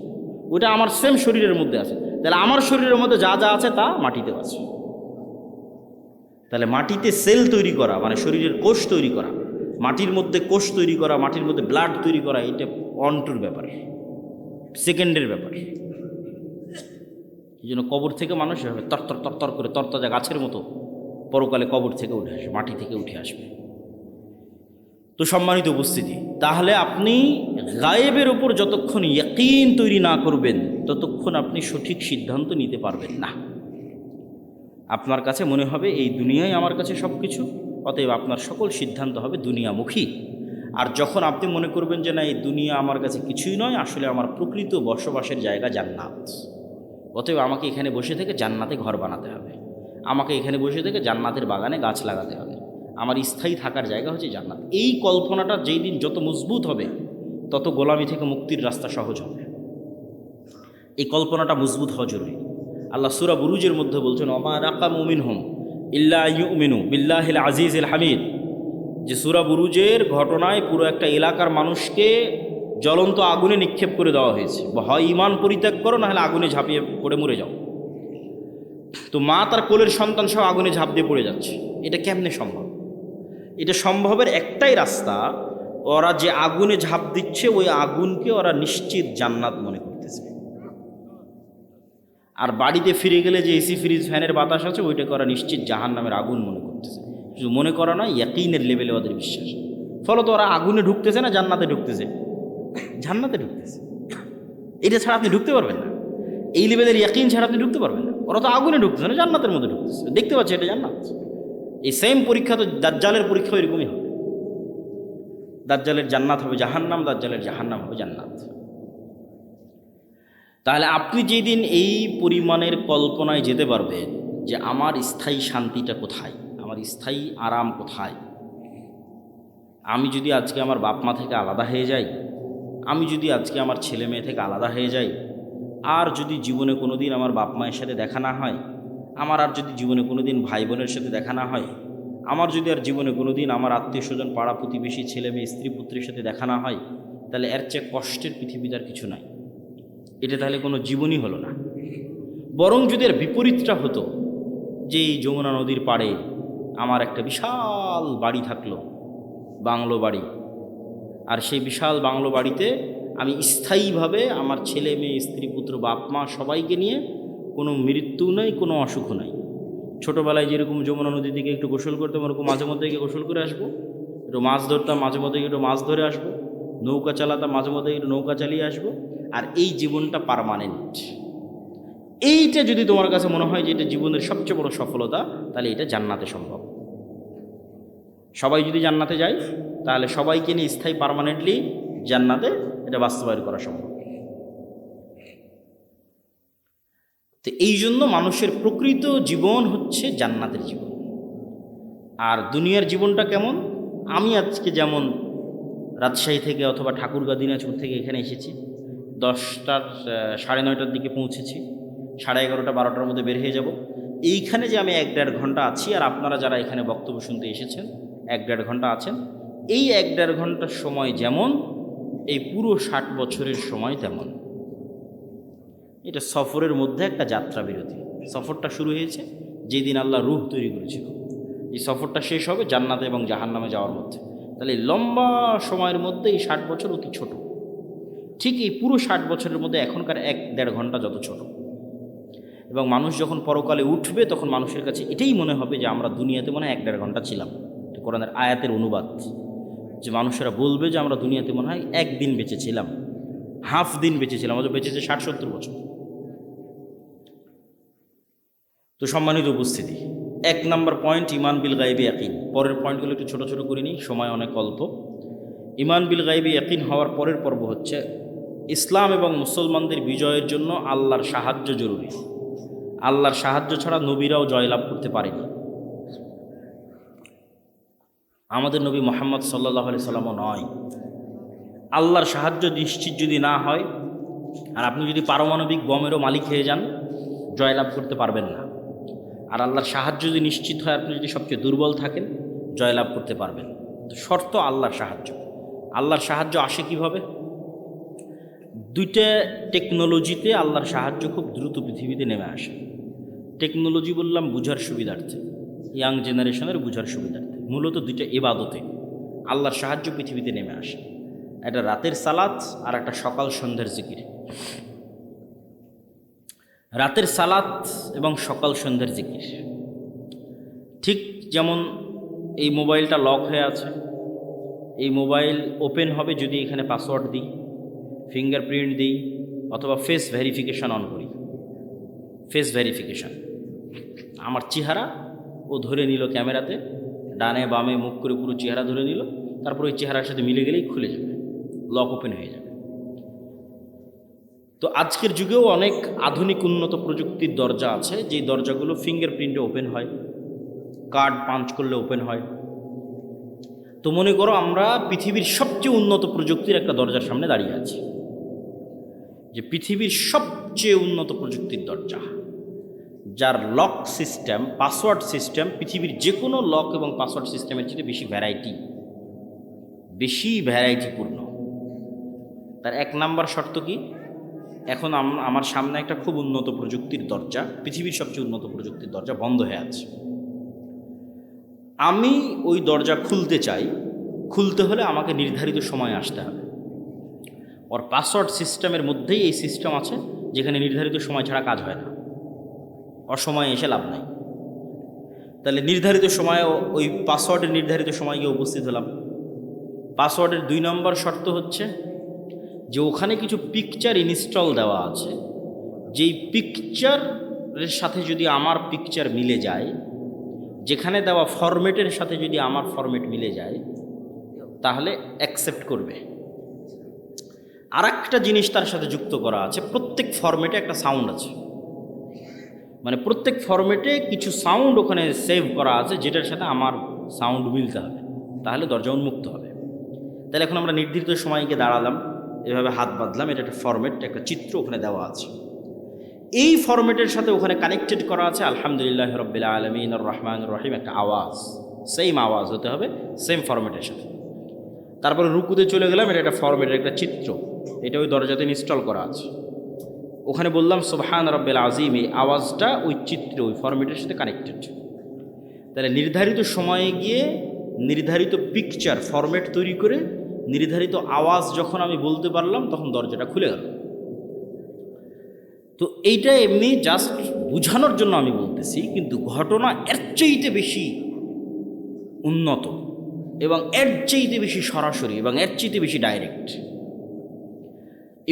ওইটা আমার সেম শরীরের মধ্যে আছে। তাহলে আমার শরীরের মধ্যে যা যা আছে তা মাটিতেও আছে। তাহলে মাটিতে সেল তৈরি করা মানে শরীরের কোষ তৈরি করা, মাটির মধ্যে কোষ তৈরি করা, মাটির মধ্যে ব্লাড তৈরি করা, এটা অন্টুর ব্যাপার, সেকেন্ডের ব্যাপার। এই জন্য কবর থেকে মানুষ এভাবে তরতর তরতর করে তরতাজা গাছের মতো পরকালে কবর থেকে উঠে আসবে, মাটি থেকে উঠে আসবে। তো সম্মানিত উপস্থিতি, তাহলে আপনি গায়েবের ওপর যতক্ষণ ইয়াকিন তৈরি না করবেন ততক্ষণ আপনি সঠিক সিদ্ধান্ত নিতে পারবেন না। আপনার কাছে মনে হবে এই দুনিয়াই আমার কাছে সব কিছু, অতএব আপনার সকল সিদ্ধান্ত হবে দুনিয়ামুখী। আর যখন আপনি মনে করবেন যে না, এই দুনিয়া আমার কাছে কিছুই নয়, আসলে আমার প্রকৃত বসবাসের জায়গা জান্নাত, অতএব আমাকে এখানে বসে থেকে জান্নাতে ঘর বানাতে হবে, আমাকে এখানে বসে থেকে জান্নাতের বাগানে গাছ লাগাতে হবে, আমার স্থায়ী থাকার জায়গা হচ্ছে জান্নাত, এই কল্পনাটা যেই দিন যত মজবুত হবে তত গোলামি থেকে মুক্তির রাস্তা সহজ হবে। এই কল্পনাটা মজবুত হওয়া জরুরি। আল্লাহ সূরা বুরুজের মধ্যে বলছেন, ওমা নাকামু মিনহুম ইল্লা ইউমিনু বিল্লাহিল আজিজিল হামিদ, যে সূরা বুরুজের ঘটনায় পুরো একটা এলাকার মানুষকে জ্বলন্ত আগুনে নিক্ষেপ করে দেওয়া হয়েছে, হয় ইমান পরিত্যাগ করো, না হলে আগুনে ঝাঁপিয়ে পড়ে মরে যাও। তো মা তার কোলের সন্তান সব আগুনে ঝাঁপ দিয়ে পড়ে যাচ্ছে। এটা কেমনে সম্ভব? এটা সম্ভবের একটাই রাস্তা, ওরা যে আগুনে ঝাঁপ দিচ্ছে ওই আগুনকে ওরা নিশ্চিত জান্নাত মনে করতেছে। আর বাড়িতে ফিরে গেলে যে এসি ফ্রিজ ফ্যানের বাতাস আছে ওইটাকে ওরা নিশ্চিত জাহান্নামের আগুন মনে করতেছে। শুধু মনে করা নয়, ইয়াকিনের লেভেলে ওদের বিশ্বাস। ফলত ওরা আগুনে ঢুকতেছে না, জান্নাতে ঢুকতেছে, জান্নাতে ঢুকতেছে। এটা ছাড়া আপনি ঢুকতে পারবেন না, এই লেভেলের ইয়াকিন ছাড়া আপনি ঢুকতে পারবেন না। ওরা তো আগুনে ঢুকতেছে না, জান্নাতের মধ্যে ঢুকতেছে, দেখতে পাচ্ছে এটা জান্নাত। এই সেম পরীক্ষা তো দাজ্জালের পরীক্ষা এরকমই হবে। দাজ্জালের জান্নাত হবে জাহান্নাম, দাজ্জালের জাহান্নাম হবে জান্নাত। তাহলে আপনি যেদিন এই পরিমাণের কল্পনায় যেতে পারবেন যে আমার স্থায়ী শান্তিটা কোথায়, আমার স্থায়ী আরাম কোথায়, আমি যদি আজকে আমার বাপ মা থেকে আলাদা হয়ে যাই, আমি যদি আজকে আমার ছেলে মেয়ে থেকে আলাদা হয়ে যাই, আর যদি জীবনে কোনো দিন আমার বাপ মায়ের সাথে দেখা না হয়, আমার আর যদি জীবনে কোনো দিন ভাই বোনের সাথে দেখা না হয়, আমার যদি আর জীবনে কোনো দিন আমার আত্মীয় স্বজন পাড়া প্রতিবেশী ছেলে মেয়ে স্ত্রী পুত্রের সাথে দেখা না হয়, তাহলে এর চেয়ে কষ্টের পৃথিবীতে আর কিছু নাই। এটা তাহলে কোনো জীবনই হলো না। বরং যদি এর বিপরীতটা হতো, যে এই যমুনা নদীর পাড়ে আমার একটা বিশাল বাড়ি থাকলো, বাংলো বাড়ি, আর সেই বিশাল বাংলো বাড়িতে আমি স্থায়ীভাবে আমার ছেলে মেয়ে স্ত্রী পুত্র বাপ মা সবাইকে নিয়ে, কোনো মৃত্যু নেই, কোনো অসুখ নাই। ছোটোবেলায় যেরকম যমুনা নদীর দিকে একটু গোসল করতাম, ওরকম মাঝে মধ্যে গিয়ে গোসল করে আসবো, একটু মাছ ধরতাম, মাঝে মধ্যে একটু মাছ ধরে আসবো, নৌকা চালাতাম, মাঝে মধ্যে একটু নৌকা চালিয়ে আসবো, আর এই জীবনটা পার্মানেন্ট। এইটা যদি তোমার কাছে মনে হয় যে এটা জীবনের সবচেয়ে বড় সফলতা, তাহলে এটা জান্নাতে সম্ভব। সবাই যদি জান্নাতে যায়, তাহলে সবাইকে নিয়ে স্থায়ী পার্মানেন্টলি জান্নাতে এটা বাস্তবায়ন করা সম্ভব। তো এই জন্য মানুষের প্রকৃত জীবন হচ্ছে জান্নাতের জীবন। আর দুনিয়ার জীবনটা কেমন? আমি আজকে যেমন রাজশাহী থেকে অথবা ঠাকুরগাঁ দিনাজপুর থেকে এখানে এসেছি, 10টার 9:30 দিকে পৌঁছেছি, 11:30 12টার মধ্যে বের হয়ে যাব। এইখানে যে আমি 1-1.5 ঘন্টা আছি, আর আপনারা যারা এখানে বক্তব্য শুনতে এসেছেন 1-1.5 ঘন্টা আছেন, এই 1-1.5 ঘন্টার সময় যেমন, এই পুরো 60 বছরের সময় তেমন। এটা সফরের মধ্যে একটা যাত্রা বিরতি। সফরটা শুরু হয়েছে যেদিন আল্লাহ রূহ তৈরি করেছিল, এই সফরটা শেষ হবে জান্নাতে এবং জাহান্নামে যাওয়ার মধ্যে। তাহলে লম্বা সময়ের মধ্যে এই 60 বছর অতি ছোট। ঠিক এই পুরো 60 বছরের মধ্যে এখনকার 1-1.5 ঘন্টা যত ছোট। এবং মানুষ যখন পরকালে উঠবে তখন মানুষের কাছে এটাই মনে হবে যে আমরা দুনিয়াতে মনে হয় 1-1.5 ঘন্টা ছিলাম। কোরআনের আয়াতের অনুবাদ, যে মানুষেরা বলবে যে আমরা দুনিয়াতে মনে হয় 1 দিন বেঁচেছিলাম, হাফ দিন বেঁচেছিলাম, অথচ বেঁচেছে 60-70 বছর। তো সম্মানিত উপস্থিতি, 1 নম্বর পয়েন্ট ঈমান বিল গায়বি ইয়াকিন। পরের পয়েন্টগুলো একটু ছোটো ছোটো করে নিই, সময় অনেক অল্প। ঈমান বিল গায়বি ইয়াকিন হওয়ার পরের পর্ব হচ্ছে ইসলাম এবং মুসলমানদের বিজয়ের জন্য আল্লাহর সাহায্য জরুরি। আল্লাহর সাহায্য ছাড়া নবীরাও জয়লাভ করতে পারেনি। আমাদের নবী মুহাম্মদ সাল্লাল্লাহু আলাইহি সাল্লামও নয়। আল্লাহর সাহায্য নিশ্চিত যদি না হয়, আর আপনি যদি পারমাণবিক বমেরও মালিক হয়ে যান, জয়লাভ করতে পারবেন না। আর আল্লাহর সাহায্য যদি নিশ্চিত হয়, আপনি যদি সবচেয়ে দুর্বল থাকেন, জয়লাভ করতে পারবেন। তো শর্ত আল্লাহর সাহায্য। আল্লাহর সাহায্য আসে কিভাবে? দুইটা টেকনোলজিতে আল্লাহর সাহায্য খুব দ্রুত পৃথিবীতে নেমে আসে। টেকনোলজি বললাম বুঝার সুবিধার্থে, ইয়াং জেনারেশনের বুঝার সুবিধার্থে। মূলত দুইটা ইবাদতে আল্লাহর সাহায্য পৃথিবীতে নেমে আসে, একটা রাতের সালাত আর একটা সকাল সন্ধ্যার জিকির। রাতের সালাত এবং সকাল সন্ধ্যার জিকির ঠিক যেমন এই মোবাইলটা লক হয়ে আছে, এই মোবাইল ওপেন হবে যদি এখানে পাসওয়ার্ড দিই, ফিঙ্গারপ্রিন্ট দিই, অথবা ফেস ভেরিফিকেশান অন করি। ফেস ভেরিফিকেশান, আমার চেহারা ও ধরে নিল ক্যামেরাতে, ডানে বামে মুখ করে পুরো চেহারা ধরে নিল, তারপর ওই চেহারার সাথে মিলে গেলেই খুলে যাবে, লক ওপেন হয়ে যাবে। তো আজকের যুগেও অনেক আধুনিক উন্নত প্রযুক্তির দরজা আছে, যেই দরজাগুলো ফিঙ্গারপ্রিন্টে ওপেন হয়, কার্ড পাঞ্চ করলে ওপেন হয়। তো মনে করো আমরা পৃথিবীর সবচেয়ে উন্নত প্রযুক্তির একটা দরজার সামনে দাঁড়িয়ে আছি, যে পৃথিবীর সবচেয়ে উন্নত প্রযুক্তির দরজা, যার লক সিস্টেম, পাসওয়ার্ড সিস্টেম পৃথিবীর যে কোনো লক এবং পাসওয়ার্ড সিস্টেমের চেয়ে বেশি ভ্যারাইটিপূর্ণ। তার এক নাম্বার শর্ত কি? এখন আমার সামনে একটা খুব উন্নত প্রযুক্তির দরজা, পৃথিবীর সবচেয়ে উন্নত প্রযুক্তির দরজা বন্ধ হয়ে আছে। আমি ওই দরজা খুলতে চাই, খুলতে হলে আমাকে নির্ধারিত সময় আসতে হবে। ওর পাসওয়ার্ড সিস্টেমের মধ্যেই এই সিস্টেম আছে যেখানে নির্ধারিত সময় ছাড়া কাজ হয় না, অসময়ে এসে লাভ নাই। তাহলে নির্ধারিত সময়ে ওই পাসওয়ার্ডের নির্ধারিত সময় গিয়ে উপস্থিত হলাম। পাসওয়ার্ডের 2 নম্বর শর্ত হচ্ছে যে ওখানে কিছু পিকচার ইনস্টল দেওয়া আছে, যেই পিকচারের সাথে যদি আমার পিকচার মিলে যায়, যেখানে দেওয়া ফরম্যাটের সাথে যদি আমার ফরম্যাট মিলে যায়, তাহলে অ্যাকসেপ্ট করবে। আর একটা জিনিস তার সাথে যুক্ত করা আছে, প্রত্যেক ফরম্যাটে একটা সাউন্ড আছে, মানে প্রত্যেক ফরম্যাটে কিছু সাউন্ড ওখানে সেভ করা আছে, যেটার সাথে আমার সাউন্ড মিলতে হবে, তাহলে দরজা উন্মুক্ত হবে। তাহলে এখন আমরা নির্ধারিত সময়কে দাঁড়ালাম, এভাবে হাত বাঁধলাম, এটা একটা ফরম্যাট, একটা চিত্র ওখানে দেওয়া আছে। এই ফরম্যাটের সাথে ওখানে কানেক্টেড করা আছে আলহামদুলিল্লাহ রাব্বিল আলামিন আর রহমানির রহিম, একটা আওয়াজ, সেম আওয়াজ হতে হবে, সেম ফরম্যাটের সাথে। তারপরে রুকুতে চলে গেলাম, এটা একটা ফরম্যাটের একটা চিত্র, এটা ওই দরজাতে ইনস্টল করা আছে। ওখানে বললাম সুবহান রাব্বিল আযীম, এই আওয়াজটা ওই চিত্র, ওই ফরম্যাটের সাথে কানেক্টেড। তাহলে নির্ধারিত সময়ে গিয়ে নির্ধারিত পিকচার ফরম্যাট তৈরি করে নির্ধারিত আওয়াজ যখন আমি বলতে পারলাম, তখন দরজাটা খুলে গেল। তো এইটা এমনি জাস্ট বোঝানোর জন্য আমি বলতেছি, কিন্তু ঘটনা এর চাইতে বেশি উন্নত এবং এর চাইতে বেশি সরাসরি এবং এর চাইতে বেশি ডাইরেক্ট।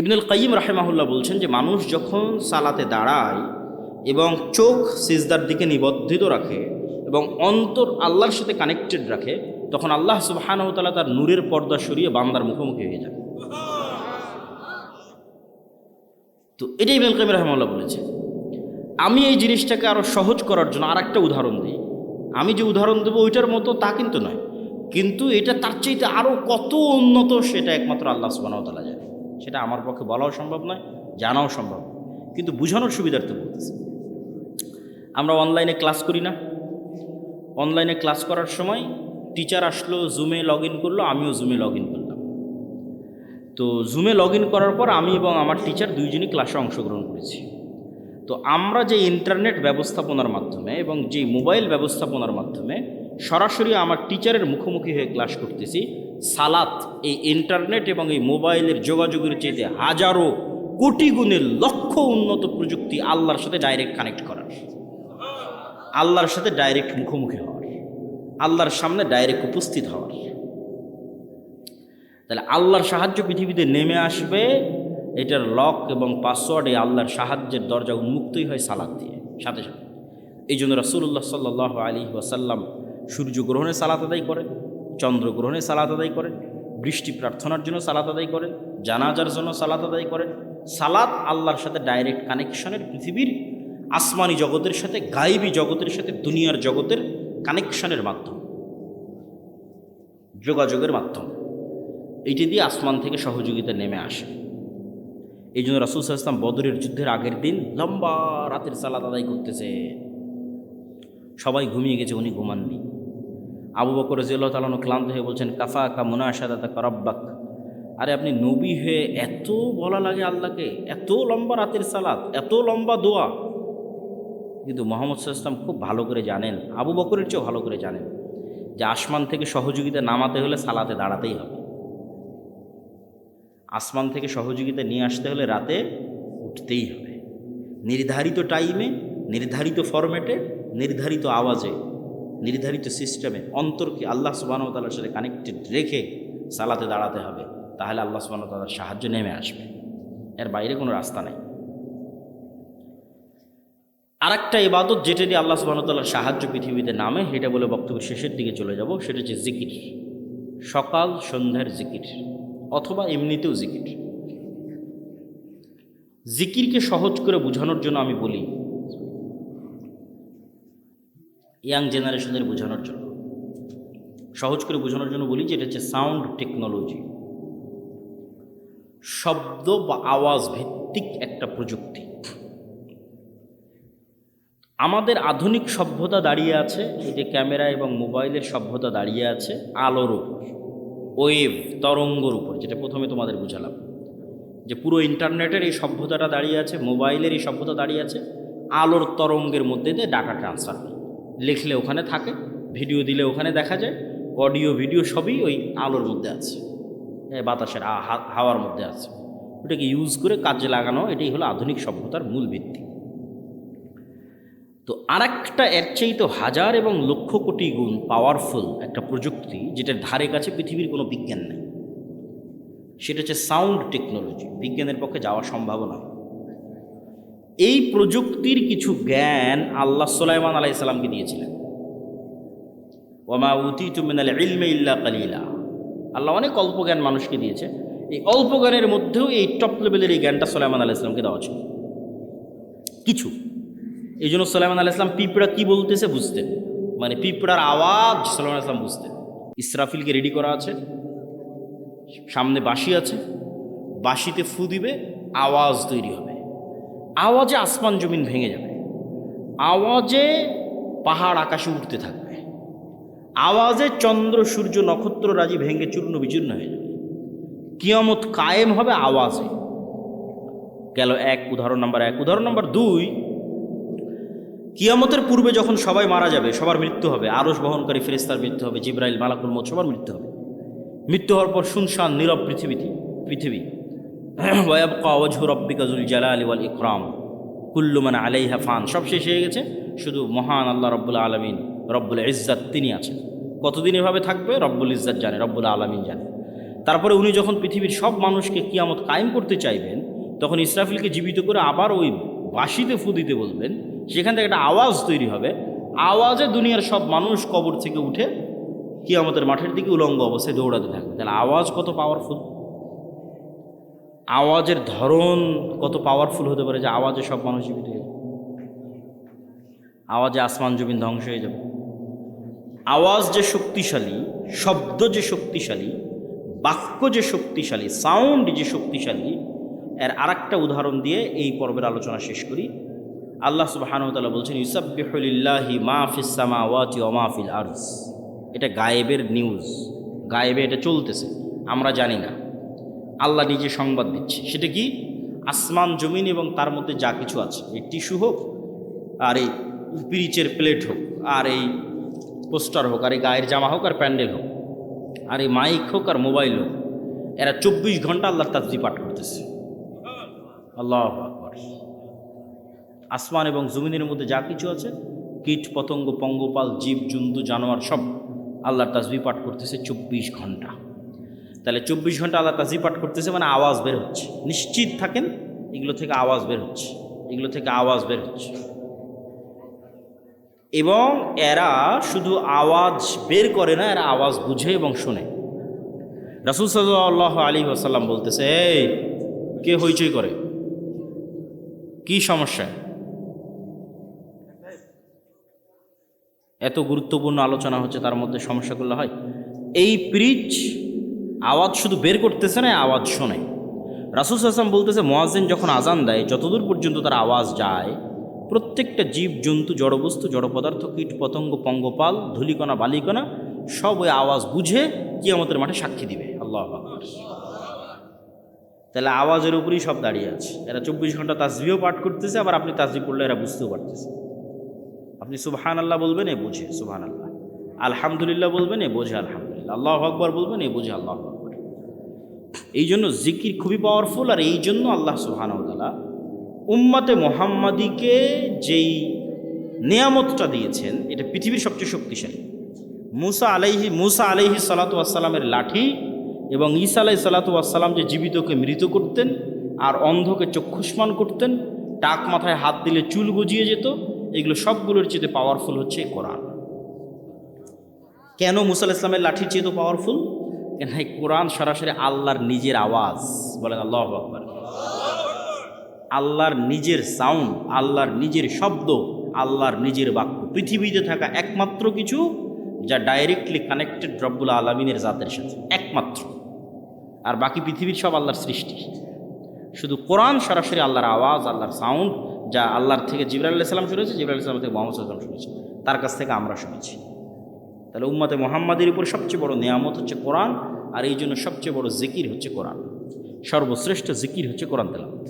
ইবনুল কাইয়িম রাহিমাহুল্লাহ বলছেন যে মানুষ যখন সালাতে দাঁড়ায় এবং চোখ সিজদার দিকে নিবদ্ধিত রাখে এবং অন্তর আল্লাহর সাথে কানেক্টেড রাখে, তখন আল্লাহ সুবহানাহু ওয়া তাআলা তার নূরের পর্দা সরিয়ে বান্দার মুখোমুখি হয়ে যায়। তো এটাই ইবনুল কাইয়িম রাহিমাহুল্লাহ বলেছে। আমি এই জিনিসটাকে আরও সহজ করার জন্য আর একটা উদাহরণ দিই। আমি যে উদাহরণ দেবো ওইটার মতো তা কিন্তু নয়, কিন্তু এটা তার চাইতে আরও কত উন্নত সেটা একমাত্র আল্লাহ সুবহানাহু ওয়া তাআলা জানে। সেটা আমার পক্ষে বলাও সম্ভব নয়, জানাও সম্ভব, কিন্তু বোঝানোর সুবিধার্থে বলতেছি। আমরা অনলাইনে ক্লাস করি না? অনলাইনে ক্লাস করার সময় টিচার আসলো, জুমে লগ ইন করলো, আমিও জুমে লগ ইন করলাম। তো জুমে লগ ইন করার পর আমি এবং আমার টিচার দুইজনই ক্লাসে অংশগ্রহণ করেছি। তো আমরা যে ইন্টারনেট ব্যবস্থাপনার মাধ্যমে এবং যে মোবাইল ব্যবস্থাপনার মাধ্যমে সরাসরি আমার টিচারের মুখোমুখি হয়ে ক্লাস করতেছি, সালাত এই ইন্টারনেট এবং এই মোবাইলের যোগাযোগের চাইতে হাজারো কোটি গুণের লক্ষ উন্নত প্রযুক্তি আল্লাহর সাথে ডাইরেক্ট কানেক্ট করার, আল্লাহর সাথে ডাইরেক্ট মুখোমুখি হওয়ার, আল্লাহর সামনে ডাইরেক্ট উপস্থিত হওয়ার। তাহলে আল্লাহর সাহায্য পৃথিবীতে নেমে আসবে, এটার লক এবং পাসওয়ার্ড এই আল্লাহর সাহায্যের দরজা উন্মুক্তই হয় সালাত দিয়ে, সাথে সাথে। এই জন্য রাসূলুল্লাহ সাল্লাল্লাহু আলাইহি ওয়াসাল্লাম সূর্যগ্রহণে সালাত আদায় করেন, চন্দ্রগ্রহণে সালাত আদায় করেন, বৃষ্টি প্রার্থনার জন্য সালাত আদায় করেন, জানাজার জন্য সালাত আদায় করেন। সালাত আল্লাহর সাথে ডাইরেক্ট কানেকশনের, পৃথিবীর আসমানি জগতের সাথে, গায়েবী জগতের সাথে, দুনিয়ার জগতের কানেকশনের মাধ্যম, যোগাযোগের মাধ্যম। এইটি দিয়ে আসমান থেকে সহযোগিতা নেমে আসে। এই জন্য রাসূল সাল্লাল্লাহু আলাইহি ওয়াসাল্লাম বদরের যুদ্ধের আগের দিন লম্বা রাতের সালাত আদায় করতেছে, সবাই ঘুমিয়ে গেছে, উনি ঘুমাননি। আবু বকর রাদিয়াল্লাহু তাআলা ক্লান্ত হয়ে বলছেন, কাফাকা মুনাশাদাতাকা রাব্বাক, আরে আপনি নবী হয়ে এত বলা লাগে আল্লাহকে, এত লম্বা রাতের সালাত, এত লম্বা দোয়া। কিন্তু মুহাম্মদ সাল্লাল্লাহু আলাইহি ওয়াসাল্লাম খুব ভালো করে জানেন, আবু বকরের চেয়েও ভালো করে জানেন যে আসমান থেকে সহযোগিতা নামাতে হলে সালাতে দাঁড়াতেই হবে, আসমান থেকে সহযোগিতা নিয়ে আসতে হলে রাতে উঠতেই হবে, নির্ধারিত টাইমে, নির্ধারিত ফরম্যাটে, নির্ধারিত আওয়াজে, নির্ধারিত সিস্টেমে অন্তরকে আল্লাহ সুবহানাহু ওয়া তাআলার সাথে কানেক্টেড রেখে সালাতে দাঁড়াতে হবে। তাহলে আল্লাহ সুবহানাহু ওয়া তাআলার সাহায্য নেমে আসবে, এর বাইরে কোনো রাস্তা নেই। আরেকটা ইবাদত যেটা দিয়ে আল্লাহ সুবহানাহু ওয়া তাআলার সাহায্য পৃথিবীতে নামে, এটা বলে বক্তব্য শেষের দিকে চলে যাব, সেটা হচ্ছে জিকির। সকাল সন্ধ্যার জিকির অথবা এমনিতেও জিকির। জিকিরকে সহজ করে বোঝানোর জন্য আমি বলি, ইয়াং জেনারেশনের বোঝানোর জন্য, সহজ করে বোঝানোর জন্য বলি যে এটা হচ্ছে সাউন্ড টেকনোলজি, শব্দ বা আওয়াজ ভিত্তিক একটা প্রযুক্তি। আমাদের আধুনিক সভ্যতা দাঁড়িয়ে আছে, এই যে ক্যামেরা এবং মোবাইলের সভ্যতা দাঁড়িয়ে আছে আলোর উপর, ওয়েভ তরঙ্গর উপর, যেটা প্রথমে তোমাদের বুঝালাম যে পুরো ইন্টারনেটের এই সভ্যতাটা দাঁড়িয়ে আছে, মোবাইলের এই সভ্যতা দাঁড়িয়ে আছে আলোর তরঙ্গের মধ্যে দিয়ে ডাটা ট্রান্সফার হয়। লিখলে ওখানে থাকে, ভিডিও দিলে ওখানে দেখা যায়, অডিও ভিডিও সবই ওই আলোর মধ্যে আছে, বাতাসের হাওয়ার মধ্যে আছে। ওটাকে ইউজ করে কাজে লাগানো, এটাই হলো আধুনিক সভ্যতার মূল ভিত্তি। তো আরেকটা এর চেয়ে তো হাজার এবং লক্ষ কোটি গুণ পাওয়ারফুল একটা প্রযুক্তি, যেটার ধারে কাছে পৃথিবীর কোনো বিজ্ঞান নেই, সেটা হচ্ছে সাউন্ড টেকনোলজি। বিজ্ঞানের পক্ষে যাওয়া সম্ভব না। এই প্রযুক্তির কিছু জ্ঞান আল্লাহ সুলাইমান আলাইহিস সালামকে দিয়েছিলেন। ওয়ামা উতিতু মিনাল ইলমি ইল্লা কালিলা। আল্লাহ অনেক অল্প জ্ঞান মানুষকে দিয়েছে, এই অল্প জ্ঞানের মধ্যেও এই টপ লেভেলের এই জ্ঞানটা সুলাইমান আলাইহিস সালামকে দেওয়া ছিল কিছু। এই জন্য সুলাইমান আলাইহিস সালাম পিঁপড়া কি বলতেছে বুঝতেন, মানে পিঁপড়ার আওয়াজ সুলাইমান আলাইহিস সালাম বুঝতেন। ইসরাফিলকে রেডি করা আছে, সামনে বাঁশি আছে, বাঁশিতে ফু দিবে, আওয়াজ তৈরি হবে, আওয়াজে আসমান জমিন ভেঙে যাবে, আওয়াজে পাহাড় আকাশে উঠতে থাকবে, আওয়াজে চন্দ্র সূর্য নক্ষত্র রাজি ভেঙে চূর্ণ বিচূর্ণ হয়ে যাবে, কিয়ামত কায়েম হবে আওয়াজে। গেল এক উদাহরণ নাম্বার এক। উদাহরণ নাম্বার দুই, কিয়ামতের পূর্বে যখন সবাই মারা যাবে, সবার মৃত্যু হবে, আরশ বহনকারী ফেরেশতার মৃত্যু হবে, জিবরাইল মালাকুল মউত সবার মৃত্যু হবে। মৃত্যু হওয়ার পর শুনশান নীরব পৃথিবী ওয়ায়াবকা ওয়াজহু রাব্বিকা যুল জালালি ওয়াল ইকরাম কুল্লু মান আলাইহা ফান, সব শেষ হয়ে গেছে, শুধু মহান আল্লাহ রব্বুল আলামিন রব্বুল ইজ্জাত তিনি আছেন। কতদিন এভাবে থাকবে রব্বুল ইজ্জাত জানে, রব্বুল আলামিন জানে। তারপরে উনি যখন পৃথিবীর সব মানুষকে কিয়ামত কায়েম করতে চাইবেন, তখন ইসরাফিলকে জীবিত করে আবার ওই বাঁশিতে ফু দিতে বলবেন, সেখান থেকে একটা আওয়াজ তৈরি হবে, আওয়াজে দুনিয়ার সব মানুষ কবর থেকে উঠে কিয়ামতের মাঠের দিকে উলঙ্গ অবস্থায় দৌড়াতে থাকবে। তাহলে আওয়াজ কত পাওয়ারফুল, আওয়াজের ধরন কত পাওয়ারফুল হতে পারে যে আওয়াজে সব মানুষ জীবিত হয়ে যাবে, আওয়াজে আসমান জমিন ধ্বংস হয়ে যাবে। আওয়াজ যে শক্তিশালী, শব্দ যে শক্তিশালী, বাক্য যে শক্তিশালী, সাউন্ড যে শক্তিশালী, এর আরেকটা উদাহরণ দিয়ে এই পর্বের আলোচনা শেষ করি। আল্লাহ সুবহানাহু ওয়া তাআলা বলছেন ইউসাব্বিহু লিল্লাহি মা ফিস সামাওয়াতি ওয়া মা ফিল আরজ। এটা গায়েবের নিউজ, গায়েবে এটা চলতেছে, আমরা জানি না, আল্লাহ নিজে সংবাদ দিচ্ছে। সেটা কি? আসমান জমিন এবং তার মধ্যে যা কিছু আছে, এই টিস্যু হোক, আর এই পিরিচের প্লেট হোক, আর এই পোস্টার হোক, আর এই গায়ের জামা হোক, আর প্যান্ডেল হোক, আর এই মাইক হোক, আর মোবাইল হোক, এরা 24 ঘন্টা আল্লাহর তাসবিহ পাঠ করতেছে। আল্লাহু আকবার। আসমান এবং জমিনের মধ্যে যা কিছু আছে, কীট পতঙ্গ পঙ্গপাল জীব জন্তু জানোয়ার সব আল্লাহর তাসবিহ পাঠ করতেছে 24 ঘন্টা। তাহলে 24 ঘন্টা আল্লাহ তাসবিহ পাঠ করতেছে, মানে আওয়াজ বের হচ্ছে। নিশ্চিত থাকেন এগুলো থেকে আওয়াজ বের হচ্ছে, এগুলো থেকে আওয়াজ বের হচ্ছে। এবং এরা শুধু আওয়াজ বের করে না, এরা আওয়াজ বুঝে এবং শোনে। রাসূল সাল্লাল্লাহু আলাইহি ওয়াসাল্লাম বলতেছে, এই কে হইচই করে, কি সমস্যা? এত গুরুত্বপূর্ণ আলোচনা হচ্ছে, তার মধ্যে সমস্যা করলে হয়? এই পিরিচ আওয়াজ শুধু বের করতেছে না, আওয়াজ শোনে। রাসূল সাল্লাল্লাহু আলাইহি ওয়াসাল্লাম বলতেছে, মুয়াজ্জিন যখন আজান দেয়, যতদূর পর্যন্ত তার আওয়াজ যায়, প্রত্যেকটা জীব জন্তু জড়বস্তু জড় পদার্থ কীট পতঙ্গ পঙ্গপাল ধূলিকণা বালিকণা সব ওই আওয়াজ বুঝে কিয়ামতের মাঠে সাক্ষী দিবে। আল্লাহু আকবার। তাহলে আওয়াজের উপরেই সব দাঁড়িয়ে আছে। এরা 24 ঘন্টা তাসবিহও পাঠ করতেছে, আবার আপনি তাসবিহ পড়লে এরা বুঝতেও পারতেছে। আপনি সুবহান আল্লাহ বলবেন, এ বোঝে সুবহান আল্লাহ, আলহামদুলিল্লাহ বলবেন, এ বোঝে আলহামদুলিল্লাহ, আল্লাহু আকবার বলবেন, এ বোঝে আল্লাহু আকবার। এই জন্য জিকির খুবই পাওয়ারফুল। আর এই জন্য আল্লাহ সুবহানাহু ওয়া তাআলা উম্মতে মুহাম্মাদিকে যেই নিয়ামতটা দিয়েছেন, এটা পৃথিবীর সবচেয়ে শক্তিশালী। মুসা আলাইহি সালাতু ওয়াসসালামের লাঠি এবং ঈসা আলাইহিস সালাতু ওয়াসসালাম যে জীবিতকে মৃত করতেন আর অন্ধকে চক্ষুষ্মান করতেন, টাক মাথায় হাত দিলে চুল গজিয়ে যেত, এগুলো সবগুলোর চেয়ে পাওয়ারফুল হচ্ছে কোরআন। কেন মুসা আলাইহিস সালামের লাঠির চেয়ে তো পাওয়ারফুল? কেন এই কোরআন সরাসরি আল্লাহর নিজের আওয়াজ। বলেন আল্লাহু আকবার। আল্লাহর নিজের সাউন্ড, আল্লাহর নিজের শব্দ, আল্লাহর নিজের বাক্য। পৃথিবীতে থাকা একমাত্র কিছু যা ডাইরেক্টলি কানেক্টেড রব্বুল আলামিনের জাতের সাথে, একমাত্র। আর বাকি পৃথিবীর সব আল্লাহর সৃষ্টি। শুধু কোরআন সরাসরি আল্লাহর আওয়াজ, আল্লাহর সাউন্ড, যা আল্লাহর থেকে জিবরাইল আলাইহিস সালাম শুনেছে, জিবরাইল আলাইহিস সালাম থেকে মুহাম্মদ সাল্লাল্লাহু আলাইহি ওয়াসাল্লাম শুনেছে, তার কাছ থেকে আমরা শুনেছি। তাহলে উম্মতে মুহাম্মাদের উপর সবচেয়ে বড় নিয়ামত হচ্ছে কোরআন। আর এই জন্য সবচেয়ে বড় জিকির হচ্ছে কোরআন। সর্বশ্রেষ্ঠ জিকির হচ্ছে কোরআন তেলাওয়াত।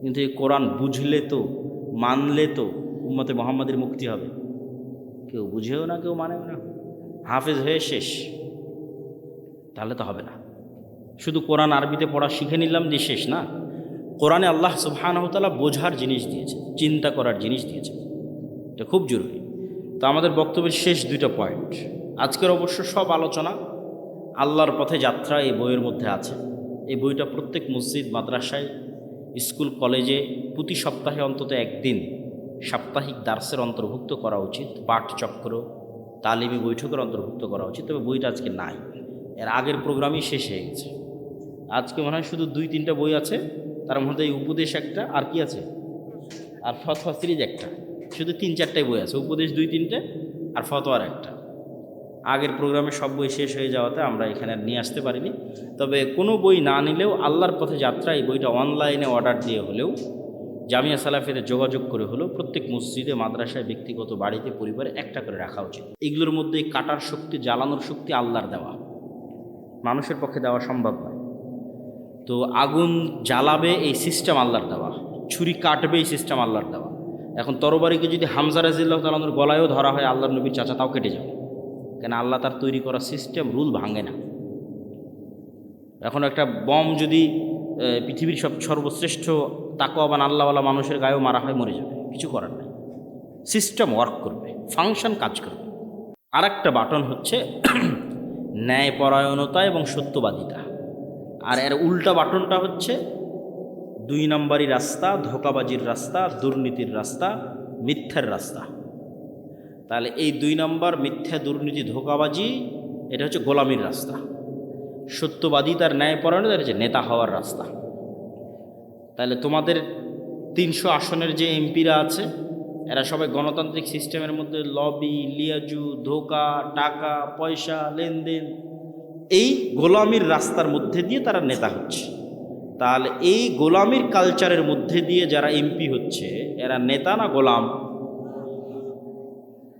কিন্তু এই কোরআন বুঝলে তো, মানলে তো উম্মতে মুহাম্মাদের মুক্তি হবে। কেউ বুঝেও না, কেউ মানেও না, হাফেজ হয়ে শেষ, তাহলে তো হবে না। শুধু কোরআন আরবিতে পড়া শিখে নিলাম যে শেষ না। কোরআনে আল্লাহ সুবহানাহু ওয়া তাআলা বোঝার জিনিস দিয়েছে, চিন্তা করার জিনিস দিয়েছে, এটা খুব জরুরি। তো আমাদের বক্তব্যের শেষ দুইটা পয়েন্ট। আজকের অবশ্য সব আলোচনা আল্লাহর পথে যাত্রা এই বইয়ের মধ্যে আছে। এই বইটা প্রত্যেক মসজিদ, মাদ্রাসায়, স্কুল, কলেজে প্রতি সপ্তাহে অন্তত একদিন সাপ্তাহিক দার্সের অন্তর্ভুক্ত করা উচিত, পাঠচক্র, তালিমি বৈঠকের অন্তর্ভুক্ত করা উচিত। তবে বইটা আজকে নাই, এর আগের প্রোগ্রামই শেষ হয়ে গেছে। আজকে মনে হয় শুধু 2-3টা বই আছে, তার মধ্যে এই উপদেশ একটা, আর কি আছে, আর ফতোয়া সিরিজ একটা, শুধু 3-4টাই বই আছে। উপদেশ 2-3টে আর ফতোয়ার একটা। আগের প্রোগ্রামে সব বই শেষ হয়ে যাওয়াতে আমরা এখানে আর নিয়ে আসতে পারিনি। তবে কোনো বই না নিলেও আল্লাহর পথে যাত্রা, এই বইটা অনলাইনে অর্ডার দিয়ে হলেও, জামিয়া সালাফিতে যোগাযোগ করে হলেও প্রত্যেক মসজিদে, মাদ্রাসায়, ব্যক্তিগত বাড়িতে, পরিবারে একটা করে রাখা উচিত। এগুলোর মধ্যে কাটার শক্তি, জ্বালানোর শক্তি আল্লাহর দেওয়া, মানুষের পক্ষে দেওয়া সম্ভব নয়। তো আগুন জ্বালাবে এই সিস্টেম আল্লাহর দেওয়া, ছুরি কাটবে এই সিস্টেম আল্লাহর দেওয়া। এখন তরবারিকে যদি হামজা রাদিয়াল্লাহু তাআলার গলায়ও ধরা হয়, আল্লাহর নবীর চাচা, তাও কেটে যাবে। কেন? আল্লাহ তার তৈরি করা সিস্টেম, রুল ভাঙে না। এখন একটা বম যদি পৃথিবীর সর্বশ্রেষ্ঠ তাকওয়াবান আল্লাহওয়ালা মানুষের গায়েও মারা হয়, মরে যাবে, কিছু করার নেই। সিস্টেম ওয়ার্ক করবে, ফাংশন কাজ করবে। আর একটা বাটন হচ্ছে ন্যায়পরায়ণতা এবং সত্যবাদিতা। আর এর উল্টা বাটনটা হচ্ছে 2 নম্বরই রাস্তা, ধোঁকাবাজির রাস্তা, দুর্নীতির রাস্তা, মিথ্যার রাস্তা। তাহলে এই 2 নম্বর, মিথ্যা, দুর্নীতি, ধোঁকাবাজি, এটা হচ্ছে গোলামির রাস্তা। সত্যবাদিতার, ন্যায়পরায়ণতা হচ্ছে নেতা হওয়ার রাস্তা। তাহলে তোমাদের 300 আসনের যে এমপিরা আছে, এরা সবাই গণতান্ত্রিক সিস্টেমের মধ্যে লবি, লিয়াজু, ধোঁকা, টাকা পয়সা, লেনদেন, এই গোলামির রাস্তার মধ্যে দিয়ে তারা নেতা হচ্ছে। তাহলে এই গোলামির কালচারের মধ্যে দিয়ে যারা এমপি হচ্ছে, এরা নেতা না গোলাম?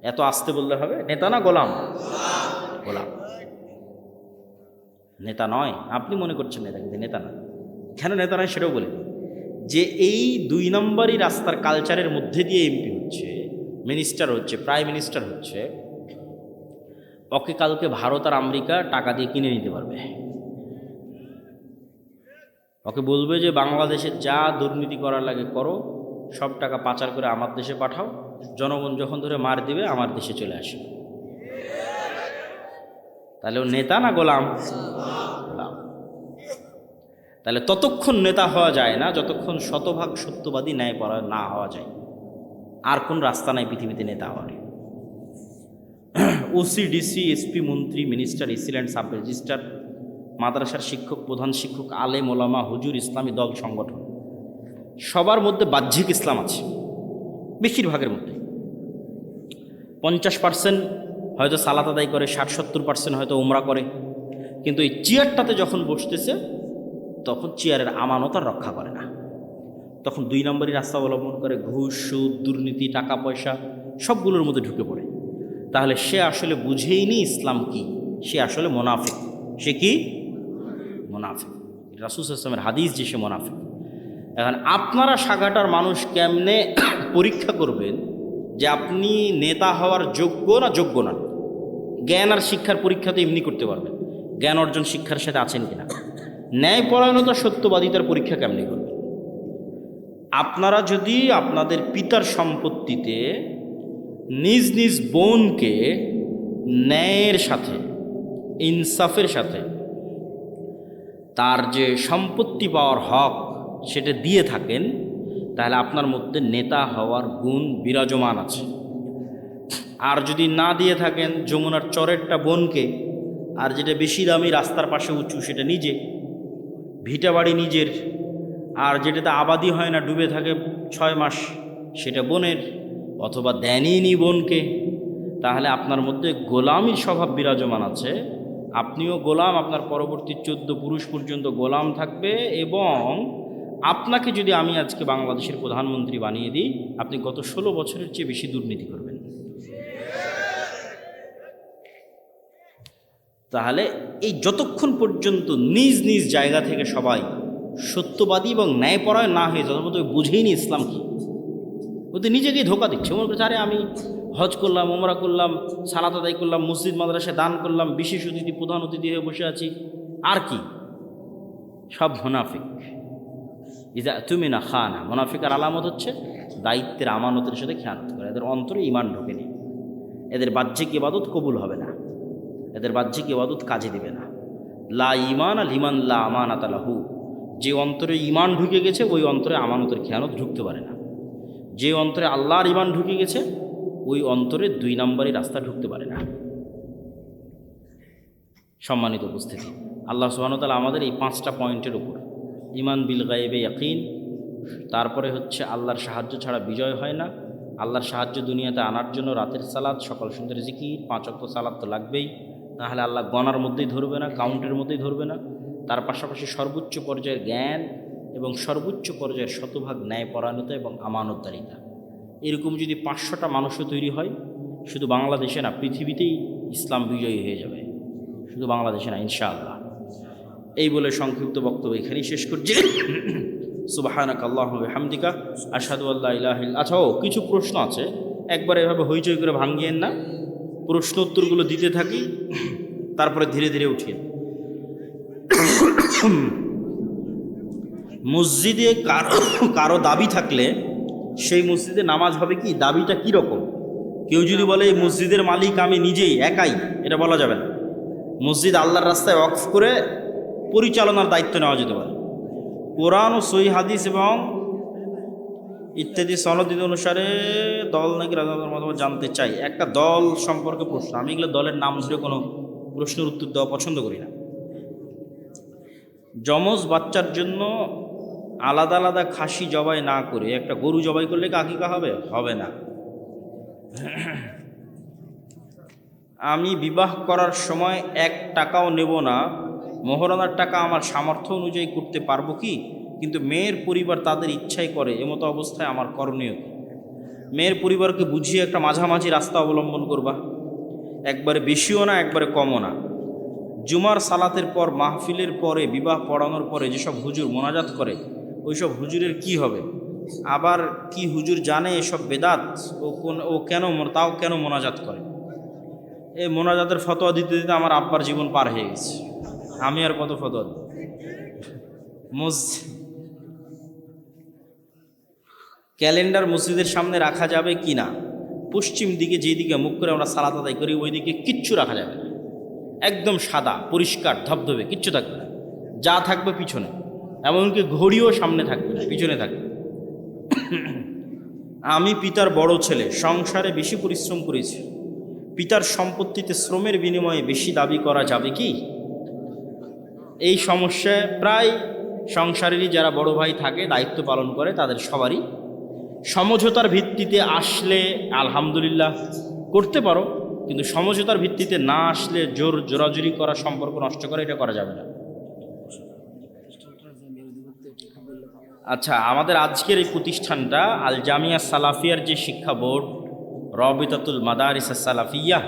এত আস্তে বললে হবে? নেতা না গোলাম? গোলাম। নেতা নয়। আপনি মনে করছেন নেতা, কিন্তু নেতা না। কেন নেতা নয় সেটাও বলি, যে এই 2 নম্বরই রাস্তার কালচারের মধ্যে দিয়ে এমপি হচ্ছে, মিনিস্টার হচ্ছে, প্রাইম মিনিস্টার হচ্ছে, ওকে কালকে ভারত আর আমেরিকা টাকা দিয়ে কিনে নিতে পারবে। ওকে বলবে যে বাংলাদেশে যা দুর্নীতি করার লাগে করো, সব টাকা পাচার করে আমার দেশে পাঠাও, জনগণ যখন ধরে মার দিবে আমার দেশে চলে আসে। তাহলে ও নেতা না গোলাম? গোলাম। তাহলে ততক্ষণ নেতা হওয়া যায় না যতক্ষণ শতভাগ সত্যবাদী, ন্যায়পরায়ণ না হওয়া যায়। আর কোন রাস্তা নাই পৃথিবীতে নেতা হওয়ার। ওসি, ডিসি, এসপি, মন্ত্রী, মিনিস্টার, এসিল্যান্ড, সাব রেজিস্ট্রার, মাদ্রাসার শিক্ষক, প্রধান শিক্ষক, আলেম, ওলামা, হুজুর, ইসলামী দল, সংগঠন, সবার মধ্যে বাহ্যিক ইসলাম আছে। বেশিরভাগের মধ্যে 50% হয়তো সালাত আদায় করে, 60-70% হয়তো উমরা করে। কিন্তু এই চেয়ারটাতে যখন বসতেছে, তখন চেয়ারের আমানত আর রক্ষা করে না। তখন 2 নম্বরই রাস্তা অবলম্বন করে, ঘুষ, সুদ, দুর্নীতি, টাকা পয়সা সবগুলোর মধ্যে ঢুকে পড়ে। তাহলে সে আসলে বুঝেইনি ইসলাম কি, সে আসলে মুনাফিক। সে কি? মুনাফিক। রাসূল সাল্লাল্লাহু আলাইহি ওয়াসাল্লামের হাদিস যে সে মুনাফিক। এখন আপনারা শাখাটার মানুষ কেমনে পরীক্ষা করবেন যে আপনি নেতা হওয়ার যোগ্য না যোগ্য না? জ্ঞান আর শিক্ষার পরীক্ষা তো এমনি করতে পারবেন, জ্ঞান অর্জন শিক্ষার সাথে আছেন কিনা। ন্যায়পরায়ণতা সত্যবাদিতার পরীক্ষা কেমনি করবেন? আপনারা যদি আপনাদের পিতার সম্পত্তিতে নিজ নিজ বোনকে ন্যায়ের সাথে, ইনসাফের সাথে তার যে সম্পত্তি পাওয়ার হক সেটা দিয়ে থাকেন, তাহলে আপনার মধ্যে নেতা হওয়ার গুণ বিরাজমান আছে। আর যদি না দিয়ে থাকেন, যমুনার চরেরটা বোনকে, আর যেটা বেশি দামি রাস্তার পাশে উঁচু সেটা নিজে, ভিটা বাড়ি নিজের, আর যেটাতে আবাদি হয় না ডুবে থাকে 6 মাস সেটা বোনের, অথবা দেনইনি বোনকে, তাহলে আপনার মধ্যে গোলামির স্বভাব বিরাজমান আছে। আপনিও গোলাম, আপনার পরবর্তী 14 পুরুষ পর্যন্ত গোলাম থাকবে। এবং আপনাকে যদি আমি আজকে বাংলাদেশের প্রধানমন্ত্রী বানিয়ে দিই, আপনি গত 16 বছরের চেয়ে বেশি দুর্নীতি করবেন। তাহলে এই যতক্ষণ পর্যন্ত নিজ নিজ জায়গা থেকে সবাই সত্যবাদী এবং ন্যায়পরায়ণ না হয়ে যতক্ষণ বুঝেই নি ইসলাম কি, ওতে নিজেকেই ধোকা দিচ্ছে। মনে করছে আরে আমি হজ করলাম, ওমরা করলাম, সালাত আদায় করলাম, মসজিদ মাদ্রাসায় দান করলাম, বিশেষ অতিথি প্রধান অতিথি হয়ে বসে আছি, আর কি? সব মুনাফিক। ইজা তুমি না খানা, মুনাফিকার আলামত হচ্ছে দায়িত্বের আমানতের সাথে খেয়ানত করে। এদের অন্তরে ঈমান ঢোকেনি, এদের বাহ্যিক ইবাদত কবুল হবে না, এদের বাহ্যিক ইবাদত কাজে দিবে না। লা ঈমান আল ঈমান লা আমানাত লাহু, যে অন্তরে ঈমান ঢুকে গেছে ওই অন্তরে আমানতের খেয়ানত ঢুকতে পারে না। যে অন্তরে আল্লাহর ঈমান ঢুকে গেছে ওই অন্তরে 2 নম্বরই রাস্তা ঢুকতে পারে না। সম্মানিত উপস্থিতি, আল্লাহ সুবহানাহু ওয়া তাআলা আমাদের এই 5টা পয়েন্টের উপর, ঈমান বিল গায়বে ইয়াকিন, তারপরে হচ্ছে আল্লাহর সাহায্য ছাড়া বিজয় হয় না, আল্লাহর সাহায্য দুনিয়াতে আনার জন্য রাতের সালাত, সকাল সন্ধ্যার জিকির, 5 ওয়াক্ত সালাত তো লাগবেই, তাহলে আল্লাহ গণার মধ্যেই ধরবে না, কাউন্টের মধ্যেই ধরবে না। তার পাশাপাশি সর্বোচ্চ পর্যায়ের জ্ঞান এবং সর্বোচ্চ পর্যায়ের শতভাগ ন্যায়পরায়ণতা এবং আমানতদারিতা। এরকম যদি 500টা মানুষও তৈরি হয়, শুধু বাংলাদেশে না পৃথিবীতেই ইসলাম বিজয়ী হয়ে যাবে, শুধু বাংলাদেশে না ইনশাআল্লাহ। এই বলে সংক্ষিপ্ত বক্তব্য এখানেই শেষ করছি। সুবহানাকা আল্লাহুম্মা ওয়া বিহামদিকা আশহাদু আল্লা ইলাহা ইল্লা। আচ্ছা, কিছু প্রশ্ন আছে, একবার এভাবে হইচই করে ভাঙিয়েন না, প্রশ্ন উত্তরগুলো দিতে থাকি, তারপরে ধীরে ধীরে উঠিয়ে। মসজিদে কারো দাবি থাকলে সেই মসজিদে নামাজ হবে কি? দাবিটা কি রকম? কেউ যদি বলে এই মসজিদের মালিক আমি নিজেই একাই, এটা বলা যাবে না। মসজিদ আল্লাহর রাস্তায় ওয়াকফ করে পরিচালনার দায়িত্ব নেওয়া যেতে পারে। কোরআন ও সহিহ হাদিস এবং ইত্যাদি সনদ অনুসারে দল নাকি রাজনীতির মতামত জানতে চাই। একটা দল সম্পর্কে প্রশ্ন, আমি এগুলো দলের নাম ধরে কোনো প্রশ্নের উত্তর দেওয়া পছন্দ করি না। যমজ বাচ্চার জন্য আলাদা আলাদা খাসি জবাই না করে একটা গরু জবাই করলে কি আকিকা হবে? হবে না। আমি বিবাহ করার সময় 1 টাকাও নেব না, মোহরানার টাকা আমার সামর্থ্য অনুযায়ী করতে পারবো কি? কিন্তু মেয়ের পরিবার তাদের ইচ্ছাই করে, এমতো অবস্থায় আমার করণীয় কি? মেয়ের পরিবারকে বুঝিয়ে একটা মাঝামাঝি রাস্তা অবলম্বন করবা, একবারে বেশিও না একবারে কমও না। জুমার সালাতের পর মাহফিলের পরে বিবাহ পড়ানোর পরে যেসব হুজুর মোনাজাত করে ওইসব হুজুরের কি হবে? আবার কি হুজুর জানে এসব বেদাত? ও কেন তাও কেন মোনাজাত করে? এই মোনাজাতের ফতোয়া দিতে দিতে আমার আব্বার জীবন পার হয়ে গেছে, আমি আর কত ফতোয়া দিই? ক্যালেন্ডার মসজিদের সামনে রাখা যাবে কি না? পশ্চিম দিকে যেদিকে মুখ করে আমরা সালাত আদায় করি ওই দিকে কিচ্ছু রাখা যাবে না, একদম সাদা পরিষ্কার ধবধবে, কিচ্ছু থাকবে না, যা থাকবে পিছনে, এমনকি ঘড়িও সামনে থাকবে না, পিছনে থাকবে। আমি পিতার বড় ছেলে, সংসারে বেশি পরিশ্রম করেছি, পিতার সম্পত্তিতে শ্রমের বিনিময়ে বেশি দাবি করা যাবে কি? এই সমস্যায় প্রায় সংসারেরই যারা বড় ভাই থাকে, দায়িত্ব পালন করে, তাদের সবারই সমঝোতার ভিত্তিতে আসলে আলহামদুলিল্লাহ করতে পারো, কিন্তু সমঝোতার ভিত্তিতে না আসলে জোরাজুরি করা, সম্পর্ক নষ্ট করা, এটা করা যাবে না। আচ্ছা, আমাদের আজকের এই প্রতিষ্ঠানটা আল জামিয়া সালাফিয়ার যে শিক্ষা বোর্ড রবিতাতুল মাদারিস সালাফিয়া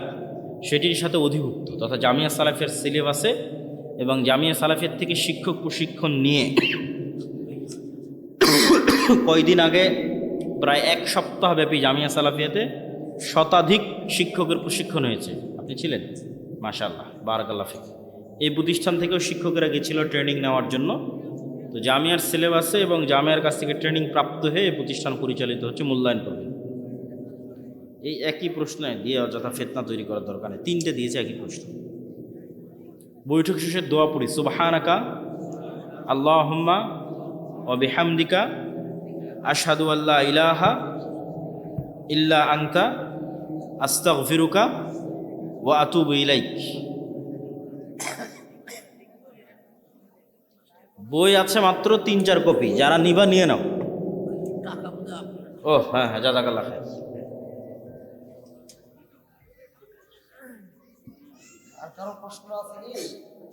সেটির সাথে অধিভুক্ত, তথা জামিয়া সালাফিয়ার সিলেবাসে এবং জামিয়া সালাফিয়াত থেকে শিক্ষক প্রশিক্ষণ নিয়ে কয়দিন আগে প্রায় 1 সপ্তাহ ব্যাপী জামিয়া সালাফিয়াতে শতাধিক শিক্ষকের প্রশিক্ষণ হয়েছে। আপনি ছিলেন? মাশাআল্লাহ, বারাকাল্লাহ ফিক। এই প্রতিষ্ঠান থেকেও শিক্ষকেরা গেছিল ট্রেনিং নেওয়ার জন্য। তো জামিয়ার সিলেবাসে এবং জামিয়ার কাছ থেকে ট্রেনিং প্রাপ্ত হয়ে এই প্রতিষ্ঠান পরিচালিত হচ্ছে, মূল্যায়ন করবে। এই একই প্রশ্নে দিয়ে অযথা ফিতনা তৈরি করার দরকার নেই। 3টে দিয়েছে একই প্রশ্ন। বৈঠক শেষে দোয়া পড়ি, সুবহানাকা আল্লাহুম্মা ওয়া বিহামদিকা আশহাদু আল্লা ইলাহা ইল্লা আনতা আস্তাগফিরুকা ওয়া আতুবু ইলাইক। বই আছে মাত্র 3-4 কপি, যারা নিবা নিয়ে নাও। ও হ্যাঁ হ্যাঁ, জাযাকাল্লাহ খাইর। আর কারো প্রশ্ন আছে কি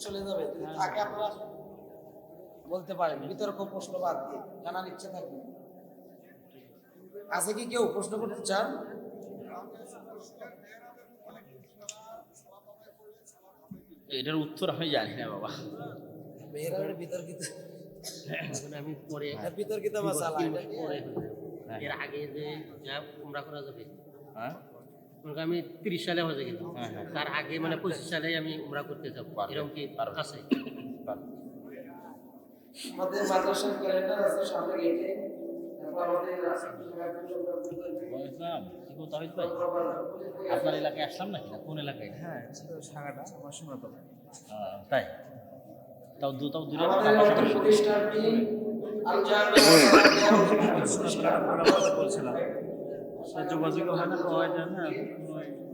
চলে যাবে, তাকে আপনারা বলতে পারেন, বিতর্ক প্রশ্ন বাদ দিয়ে জানার ইচ্ছে থাকবে। আছে কি কেউ প্রশ্ন করতে চান? এটার উত্তর আমি জানি না বাবা। মেয়েরা বিতর্কিত, আমি পরে বিতর্কিত মাসালা এটা পরে এর আগে যে যা উমরা করা যাবে, হ্যাঁ আমি 30 সালে হয়ে গেলাম, হ্যাঁ, হ্যাঁ। তার আগে মানে 25 সালে আমি উমরা করতে যাব, এরকম কি আছে? আমাদের মাদ্রাসার ক্যালেন্ডার আছে সামনে গেটে। আপনার এলাকায় আসলাম নাকি, না কোন এলাকায়? হ্যাঁ, সাগাটা আমার সীমাতলা। তাই তাও দূরে আমাদের প্রতিষ্ঠানটি আল জামিয়া বলছিলাম যোগাযোগ হয় না, পাওয়া যায় না।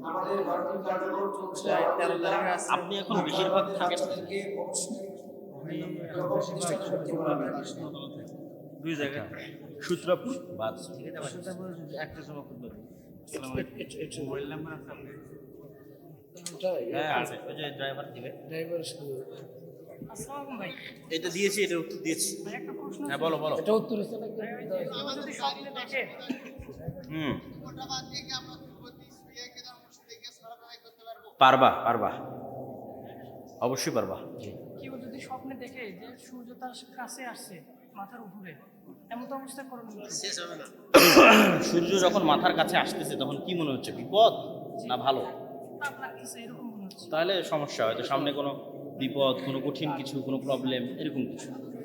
আমাদের ভর্তি কার্যক্রম চলছে। 13 তারিখে আসছে। আপনি এখন বেশিরভাগ থাকেন দুই জায়গায়, সূত্রাপুর বাদ। একটা সময় করতে মোবাইল নাম্বার আছে আপনার? হ্যাঁ আছে, ওই যে ড্রাইভার দিবে। ড্রাইভারের সাথে আসসালামু আলাইকুম। এটা দিয়েছি, এটা উত্তর দিয়েছি। একটা প্রশ্ন হ্যাঁ বলো বলো। এটা উত্তর হচ্ছে না কেউ যদি স্বপ্নে দেখে হুম, পারবা পারবা, অবশ্যই পারবা। জি। কেউ যদি স্বপ্নে দেখে যে সূর্য তার কাছে আসছে মাথার উপরে, এমন তো অবস্থায় করণীয় কি? সূর্য যখন মাথার কাছে আসতেছে তখন কি মনে হচ্ছে, বিপদ না ভালো? তাপ লাগতেছে এরকম মনে হচ্ছে। তাহলে সমস্যা, হয়তো সামনে কোনো বিপদ, কোনো কঠিন কিছু, কোনো প্রবলেম, এরকম কিছু।